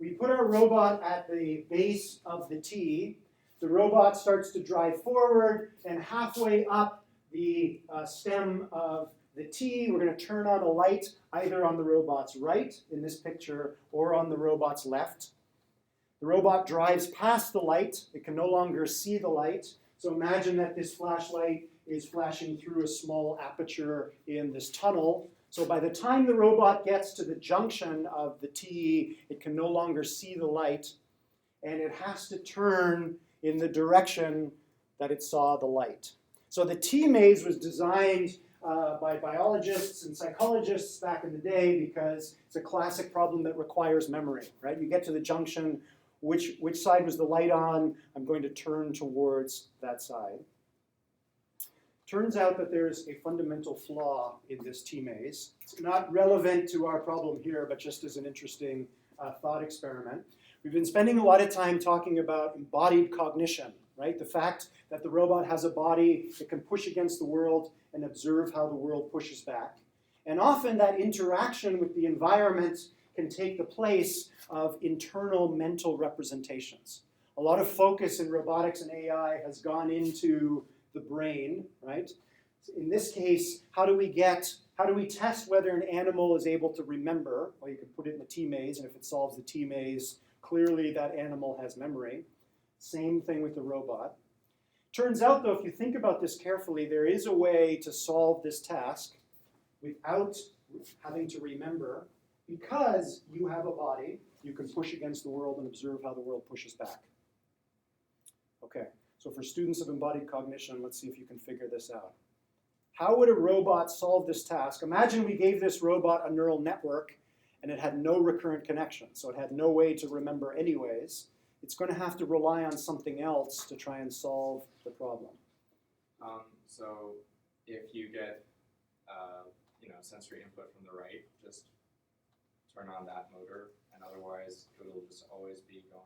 We put our robot at the base of the T. The robot starts to drive forward, and halfway up the stem of the T, we're going to turn on a light either on the robot's right, in this picture, or on the robot's left. The robot drives past the light. It can no longer see the light. So imagine that this flashlight is flashing through a small aperture in this tunnel. So by the time the robot gets to the junction of the T, it can no longer see the light, and it has to turn in the direction that it saw the light. So the T-maze was designed by biologists and psychologists back in the day because it's a classic problem that requires memory, right? You get to the junction, which side was the light on? I'm going to turn towards that side. Turns out that there's a fundamental flaw in this T-maze. It's not relevant to our problem here, but just as an interesting thought experiment. We've been spending a lot of time talking about embodied cognition, right? The fact that the robot has a body that can push against the world and observe how the world pushes back. And often that interaction with the environment can take the place of internal mental representations. A lot of focus in robotics and AI has gone into the brain, right? In this case, how do we test whether an animal is able to remember? Well, you can put it in the T-maze, and if it solves the T-maze, clearly that animal has memory. Same thing with the robot. Turns out, though, if you think about this carefully, there is a way to solve this task without having to remember, because you have a body, you can push against the world and observe how the world pushes back. Okay, so for students of embodied cognition, let's see if you can figure this out. How would a robot solve this task? Imagine we gave this robot a neural network and it had no recurrent connection, so it had no way to remember anyways. It's going to have to rely on something else to try and solve the problem. So if you get sensory input from the right, just turn on that motor, and otherwise it'll just always be going,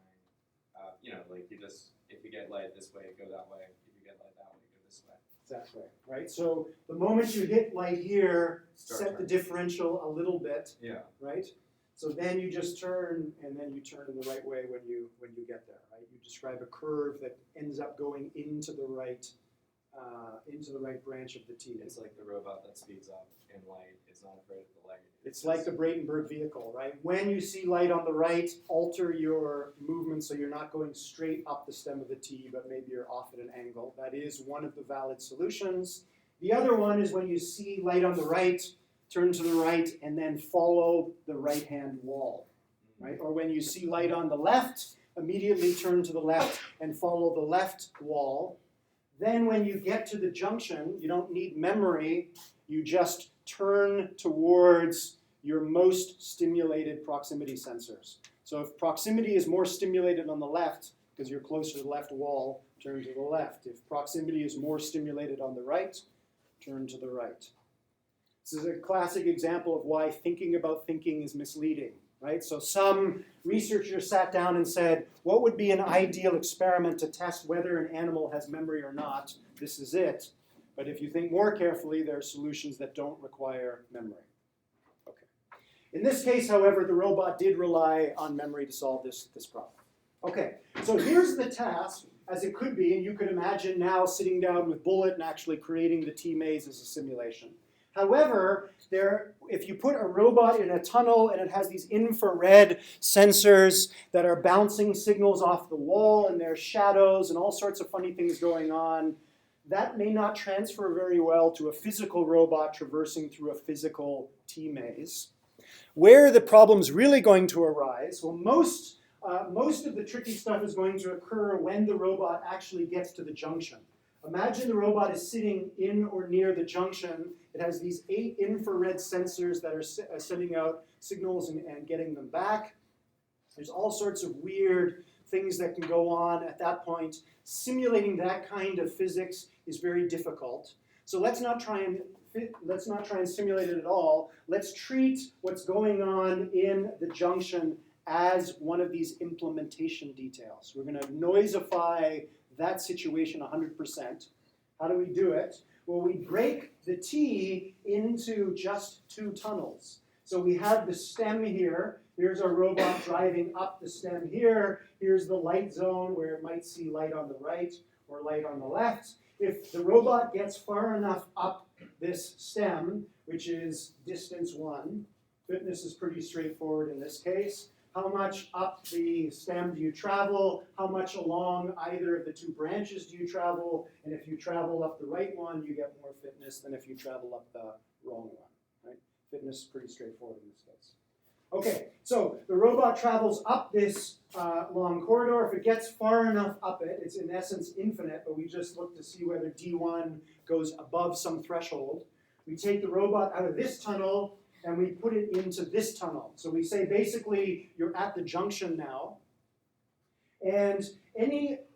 if you get light this way, go that way. If you get light that way, go this way. Exactly, right? So the moment you hit light here, set the differential a little bit, Yeah. right? So then you just turn, and then you turn in the right way when you get there, right? You describe a curve that ends up going into the right branch of the T. It's like the robot that speeds up in light is not afraid of the light. It's like the Bradenburg vehicle, right? When you see light on the right, alter your movement so you're not going straight up the stem of the T, but maybe you're off at an angle. That is one of the valid solutions. The other one is when you see light on the right, turn to the right, and then follow the right-hand wall, right? Or when you see light on the left, immediately turn to the left and follow the left wall. Then when you get to the junction, you don't need memory, you just turn towards your most stimulated proximity sensors. So if proximity is more stimulated on the left, because you're closer to the left wall, turn to the left. If proximity is more stimulated on the right, turn to the right. This is a classic example of why thinking about thinking is misleading, right? So some researchers sat down and said, what would be an ideal experiment to test whether an animal has memory or not? This is it. But if you think more carefully, there are solutions that don't require memory. Okay. In this case, however, the robot did rely on memory to solve this problem. Okay, so here's the task as it could be, and you could imagine now sitting down with Bullet and actually creating the T-maze as a simulation. However, if you put a robot in a tunnel and it has these infrared sensors that are bouncing signals off the wall, and there's shadows and all sorts of funny things going on, that may not transfer very well to a physical robot traversing through a physical T-maze. Where are the problems really going to arise? Well, most of the tricky stuff is going to occur when the robot actually gets to the junction. Imagine the robot is sitting in or near the junction. It has these 8 infrared sensors that are sending out signals and getting them back. There's all sorts of weird things that can go on at that point. Simulating that kind of physics is very difficult. So let's not try and simulate it at all. Let's treat what's going on in the junction as one of these implementation details. We're going to noisify that situation 100%. How do we do it? Well, we break the T into just 2 tunnels. So we have the stem here. Here's our robot driving up the stem here. Here's the light zone where it might see light on the right or light on the left. If the robot gets far enough up this stem, which is distance 1, fitness is pretty straightforward in this case. How much up the stem do you travel? How much along either of the 2 branches do you travel? And if you travel up the right one, you get more fitness than if you travel up the wrong one. Right? Fitness is pretty straightforward in this case. Okay, so the robot travels up this long corridor. If it gets far enough up it, it's in essence infinite, but we just look to see whether D1 goes above some threshold. We take the robot out of this tunnel and we put it into this tunnel. So we say basically you're at the junction now. And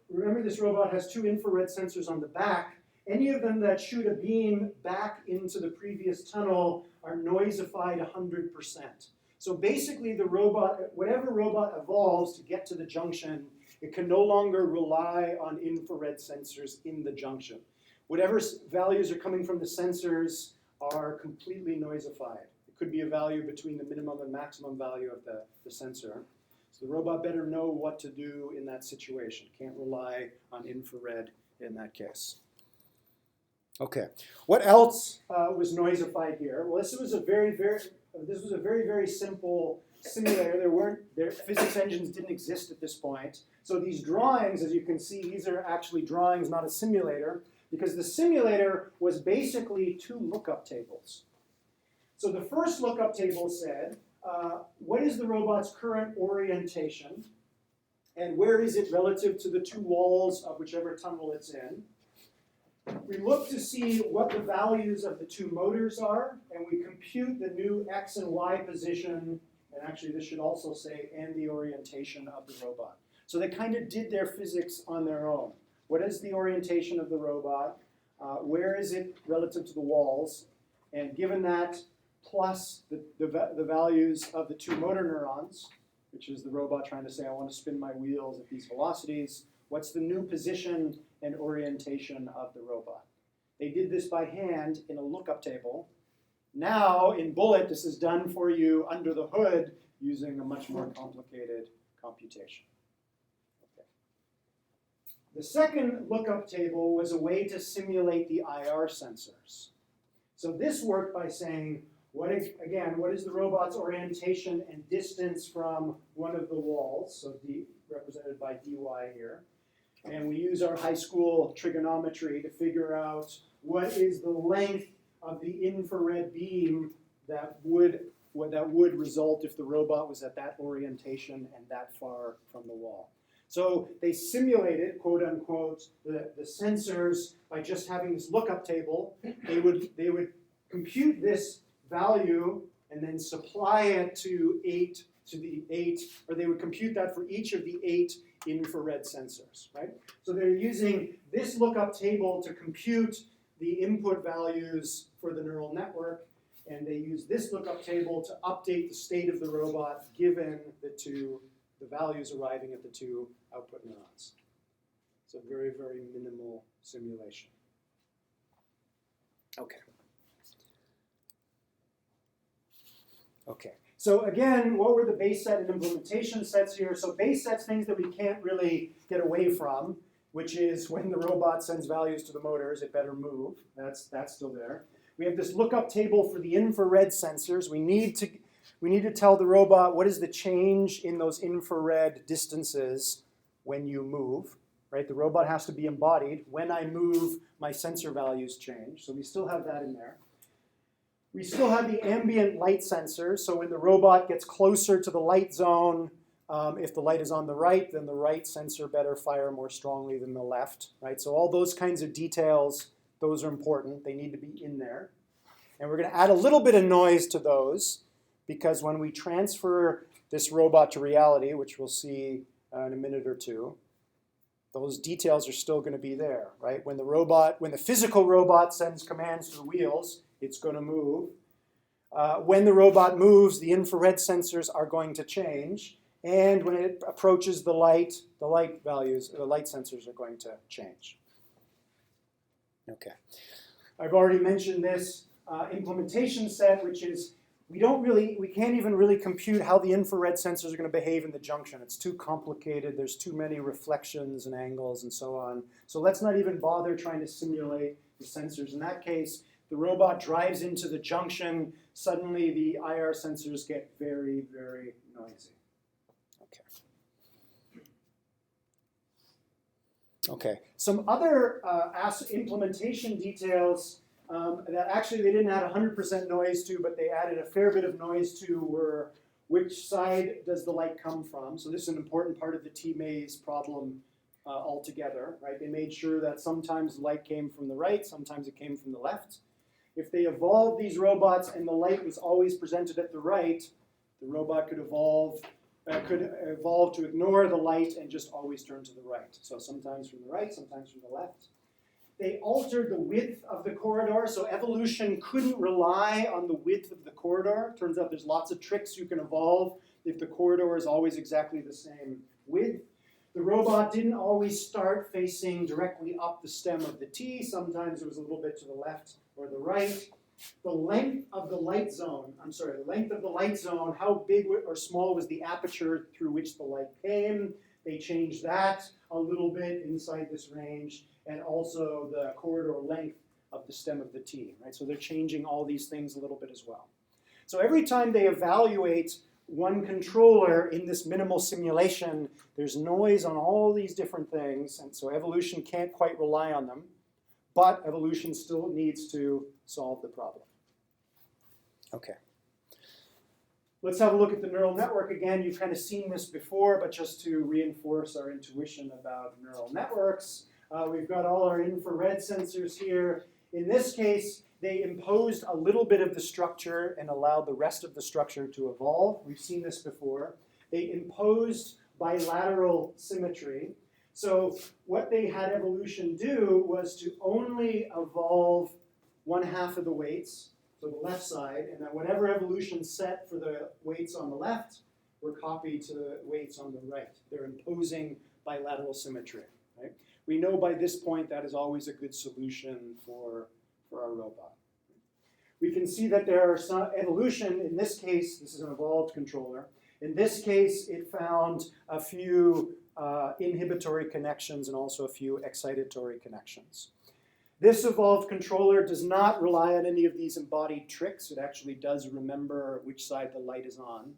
remember this robot has 2 infrared sensors on the back. Any of them that shoot a beam back into the previous tunnel are noisified 100%. So basically the robot, whatever robot evolves to get to the junction, it can no longer rely on infrared sensors in the junction. Whatever values are coming from the sensors are completely noisified. It could be a value between the minimum and maximum value of the sensor. So the robot better know what to do in that situation. Can't rely on infrared in that case. Okay. What else was noisified here? Well, this was a very, very simple simulator. Their physics engines didn't exist at this point. So these drawings, as you can see, these are actually drawings, not a simulator, because the simulator was basically two lookup tables. So the first lookup table said, what is the robot's current orientation, and where is it relative to the two walls of whichever tunnel it's in? We look to see what the values of the two motors are, and we compute the new x and y position, and actually this should also say, and the orientation of the robot. So they kind of did their physics on their own. What is the orientation of the robot? Where is it relative to the walls? And given that, plus the values of the two motor neurons, which is the robot trying to say, I want to spin my wheels at these velocities, what's the new position and orientation of the robot? They did this by hand in a lookup table. Now, in Bullet, this is done for you under the hood using a much more complicated computation. Okay. The second lookup table was a way to simulate the IR sensors. So this worked by saying, what is the robot's orientation and distance from one of the walls, so D, represented by dy here. And we use our high school trigonometry to figure out what is the length of the infrared beam that would result if the robot was at that orientation and that far from the wall. So they simulated, quote unquote, the sensors by just having this lookup table. They would compute this value and then supply it to the eight, or they would compute that for each of the 8 infrared sensors, right? So they're using this lookup table to compute the input values for the neural network, and they use this lookup table to update the state of the robot given the values arriving at the 2 output neurons. So very, very minimal simulation. Okay. Okay. So again, what were the base set and implementation sets here? So base sets, things that we can't really get away from, which is when the robot sends values to the motors, it better move. That's still there. We have this lookup table for the infrared sensors. We need to tell the robot what is the change in those infrared distances when you move, right? The robot has to be embodied. When I move, my sensor values change. So we still have that in there. We still have the ambient light sensors. So when the robot gets closer to the light zone, if the light is on the right, then the right sensor better fire more strongly than the left, right? So all those kinds of details, those are important. They need to be in there. And we're going to add a little bit of noise to those because when we transfer this robot to reality, which we'll see in a minute or two, those details are still going to be there, right? When the physical robot sends commands to the wheels, it's going to move. When the robot moves, the infrared sensors are going to change. And when it approaches the light values, the light sensors are going to change. Okay. I've already mentioned this implementation set, which is we can't even really compute how the infrared sensors are going to behave in the junction. It's too complicated. There's too many reflections and angles and so on. So let's not even bother trying to simulate the sensors. In that case, the robot drives into the junction. Suddenly, the IR sensors get very, very noisy. Okay. Some other implementation details that actually they didn't add 100% noise to, but they added a fair bit of noise to were which side does the light come from. So this is an important part of the T-maze problem altogether, right? They made sure that sometimes light came from the right, sometimes it came from the left. If they evolved these robots and the light was always presented at the right, the robot could evolve to ignore the light and just always turn to the right. So sometimes from the right, sometimes from the left. They altered the width of the corridor, so evolution couldn't rely on the width of the corridor. Turns out there's lots of tricks you can evolve if the corridor is always exactly the same width. The robot didn't always start facing directly up the stem of the T. Sometimes it was a little bit to the left or the right. The length of the light zone, how big or small was the aperture through which the light came. They changed that a little bit inside this range. And also the corridor length of the stem of the T, right? So they're changing all these things a little bit as well. So every time they evaluate one controller in this minimal simulation, there's noise on all these different things, and so evolution can't quite rely on them, but evolution still needs to solve the problem. Okay. Let's have a look at the neural network again. You've kind of seen this before, but just to reinforce our intuition about neural networks, we've got all our infrared sensors here. In this case, they imposed a little bit of the structure and allowed the rest of the structure to evolve. We've seen this before. They imposed bilateral symmetry. So what they had evolution do was to only evolve one half of the weights, so the left side, and then whatever evolution set for the weights on the left were copied to the weights on the right. They're imposing bilateral symmetry. Right? We know by this point that is always a good solution for our robot. We can see that there are some evolution. In this case, this is an evolved controller. In this case, it found a few inhibitory connections and also a few excitatory connections. This evolved controller does not rely on any of these embodied tricks. It actually does remember which side the light is on.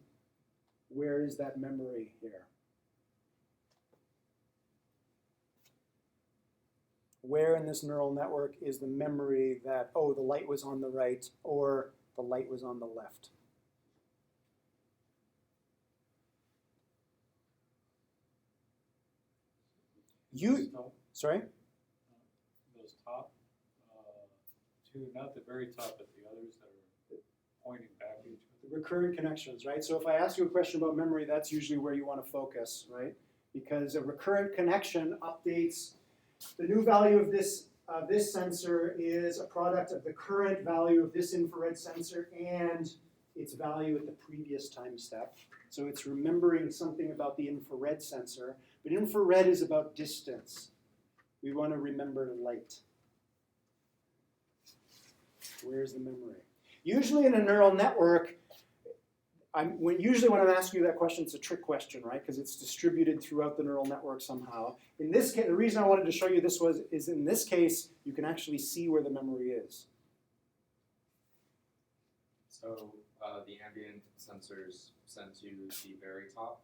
Where is that memory here? Where in this neural network is the memory that, oh, the light was on the right or the light was on the left? Sorry? Those top two, not the very top, but the others that are pointing back at each other. The recurrent connections, right? So if I ask you a question about memory, that's usually where you want to focus, right? Because a recurrent connection updates the new value of this sensor is a product of the current value of this infrared sensor and its value at the previous time step. So it's remembering something about the infrared sensor, but infrared is about distance. We want to remember light. Where's the memory? Usually in a neural network, usually when I'm asking you that question, it's a trick question, right? Because it's distributed throughout the neural network somehow. In this case, the reason I wanted to show you this is in this case, you can actually see where the memory is. So the ambient sensors send to the very top?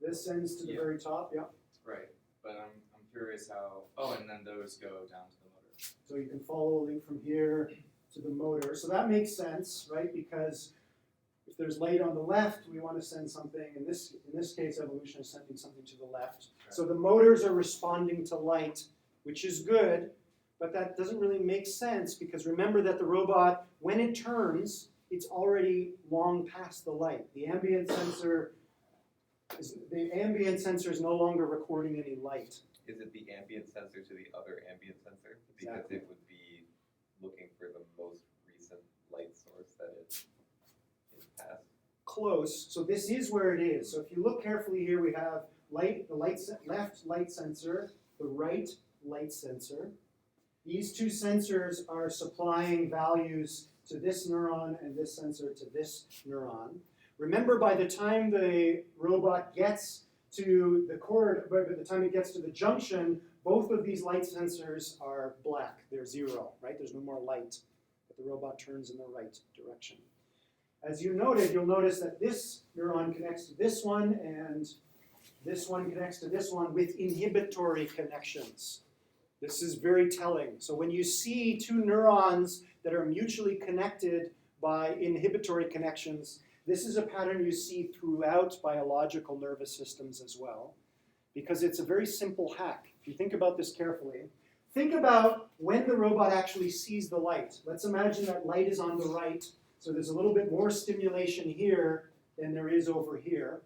This sends to the very top, yeah. Right, but I'm curious how, oh, and then those go down to the motor. So you can follow a link from here to the motor. So that makes sense, right? Because if there's light on the left, we want to send something. In this case, evolution is sending something to the left. Right. So the motors are responding to light, which is good, but that doesn't really make sense because remember that the robot, when it turns, it's already long past the light. The ambient sensor is no longer recording any light. Is it the ambient sensor to the other ambient sensor? Because Exactly. it would be looking for the most recent light source that it past. Close. So this is where it is. So if you look carefully here, we have left light sensor, the right light sensor. These two sensors are supplying values to this neuron and this sensor to this neuron. Remember, by the time the robot gets to the cord, by the time it gets to the junction, both of these light sensors are black. They're zero, right? There's no more light. But the robot turns in the right direction. As you noted, you'll notice that this neuron connects to this one, and this one connects to this one with inhibitory connections. This is very telling. So when you see two neurons that are mutually connected by inhibitory connections, this is a pattern you see throughout biological nervous systems as well, because it's a very simple hack. If you think about this carefully, think about when the robot actually sees the light. Let's imagine that light is on the right, so there's a little bit more stimulation here than there is over here.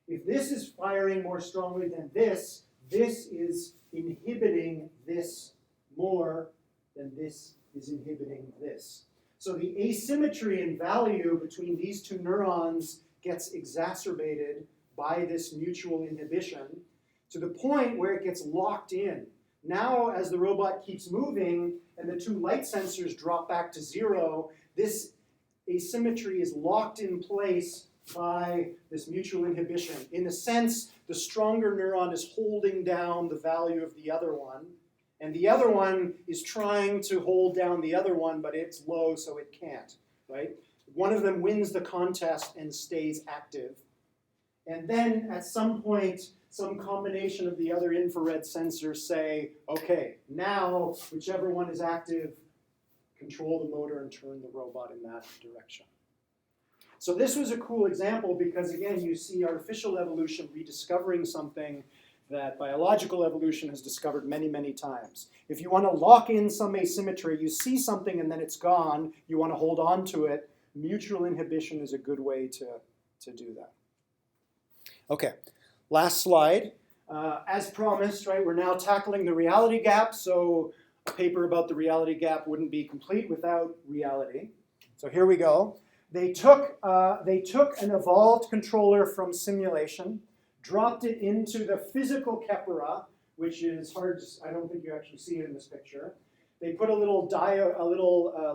If this is firing more strongly than this is inhibiting this more than this is inhibiting this. So the asymmetry in value between these two neurons gets exacerbated by this mutual inhibition to the point where it gets locked in. Now, as the robot keeps moving and the two light sensors drop back to zero, this asymmetry is locked in place by this mutual inhibition. In a sense, the stronger neuron is holding down the value of the other one, And the other one is trying to hold down the other one, but it's low, so it can't, right? One of them wins the contest and stays active. And then at some point, some combination of the other infrared sensors say, okay, now whichever one is active, control the motor and turn the robot in that direction. So this was a cool example because, again, you see artificial evolution rediscovering something that biological evolution has discovered many, many times. If you want to lock in some asymmetry, you see something and then it's gone, you want to hold on to it, mutual inhibition is a good way to do that. Okay, last slide. As promised, right, we're now tackling the reality gap, so a paper about the reality gap wouldn't be complete without reality. So here we go. They took an evolved controller from simulation, dropped it into the physical Kepera, which is hard, I don't think you actually see it in this picture. They put a little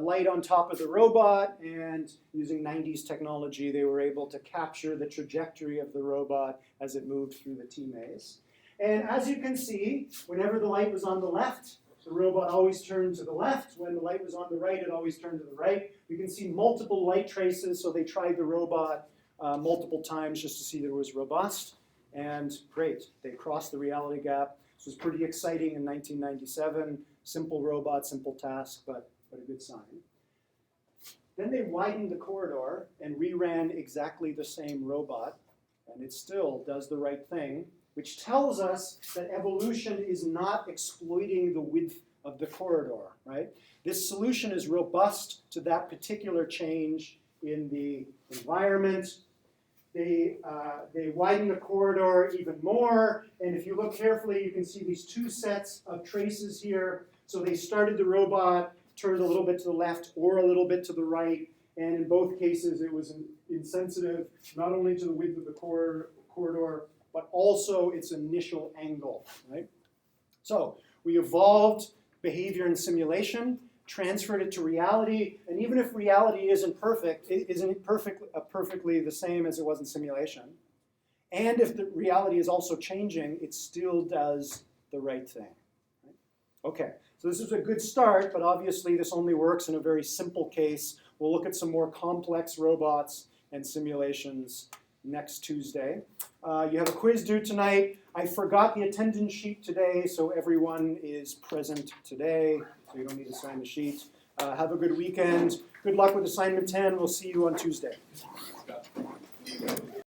light on top of the robot, and using 90s technology, they were able to capture the trajectory of the robot as it moved through the T-maze. And as you can see, whenever the light was on the left, the robot always turned to the left. When the light was on the right, it always turned to the right. You can see multiple light traces, so they tried the robot multiple times just to see that it was robust. And great, they crossed the reality gap. This was pretty exciting in 1997. Simple robot, simple task, but a good sign. Then they widened the corridor and reran exactly the same robot, and it still does the right thing, which tells us that evolution is not exploiting the width of the corridor, right? This solution is robust to that particular change in the environment. They widen the corridor even more, and if you look carefully, you can see these two sets of traces here. So they started the robot, turned a little bit to the left or a little bit to the right, and in both cases it was insensitive not only to the width of the corridor, but also its initial angle, right? So we evolved behavior in simulation, transferred it to reality, and even if reality isn't perfect, it isn't perfectly the same as it was in simulation. And if the reality is also changing, it still does the right thing. Right? Okay, so this is a good start, but obviously this only works in a very simple case. We'll look at some more complex robots and simulations next Tuesday. You have a quiz due tonight. I forgot the attendance sheet today, so everyone is present today, so you don't need to sign the sheet. Have a good weekend. Good luck with assignment 10. We'll see you on Tuesday.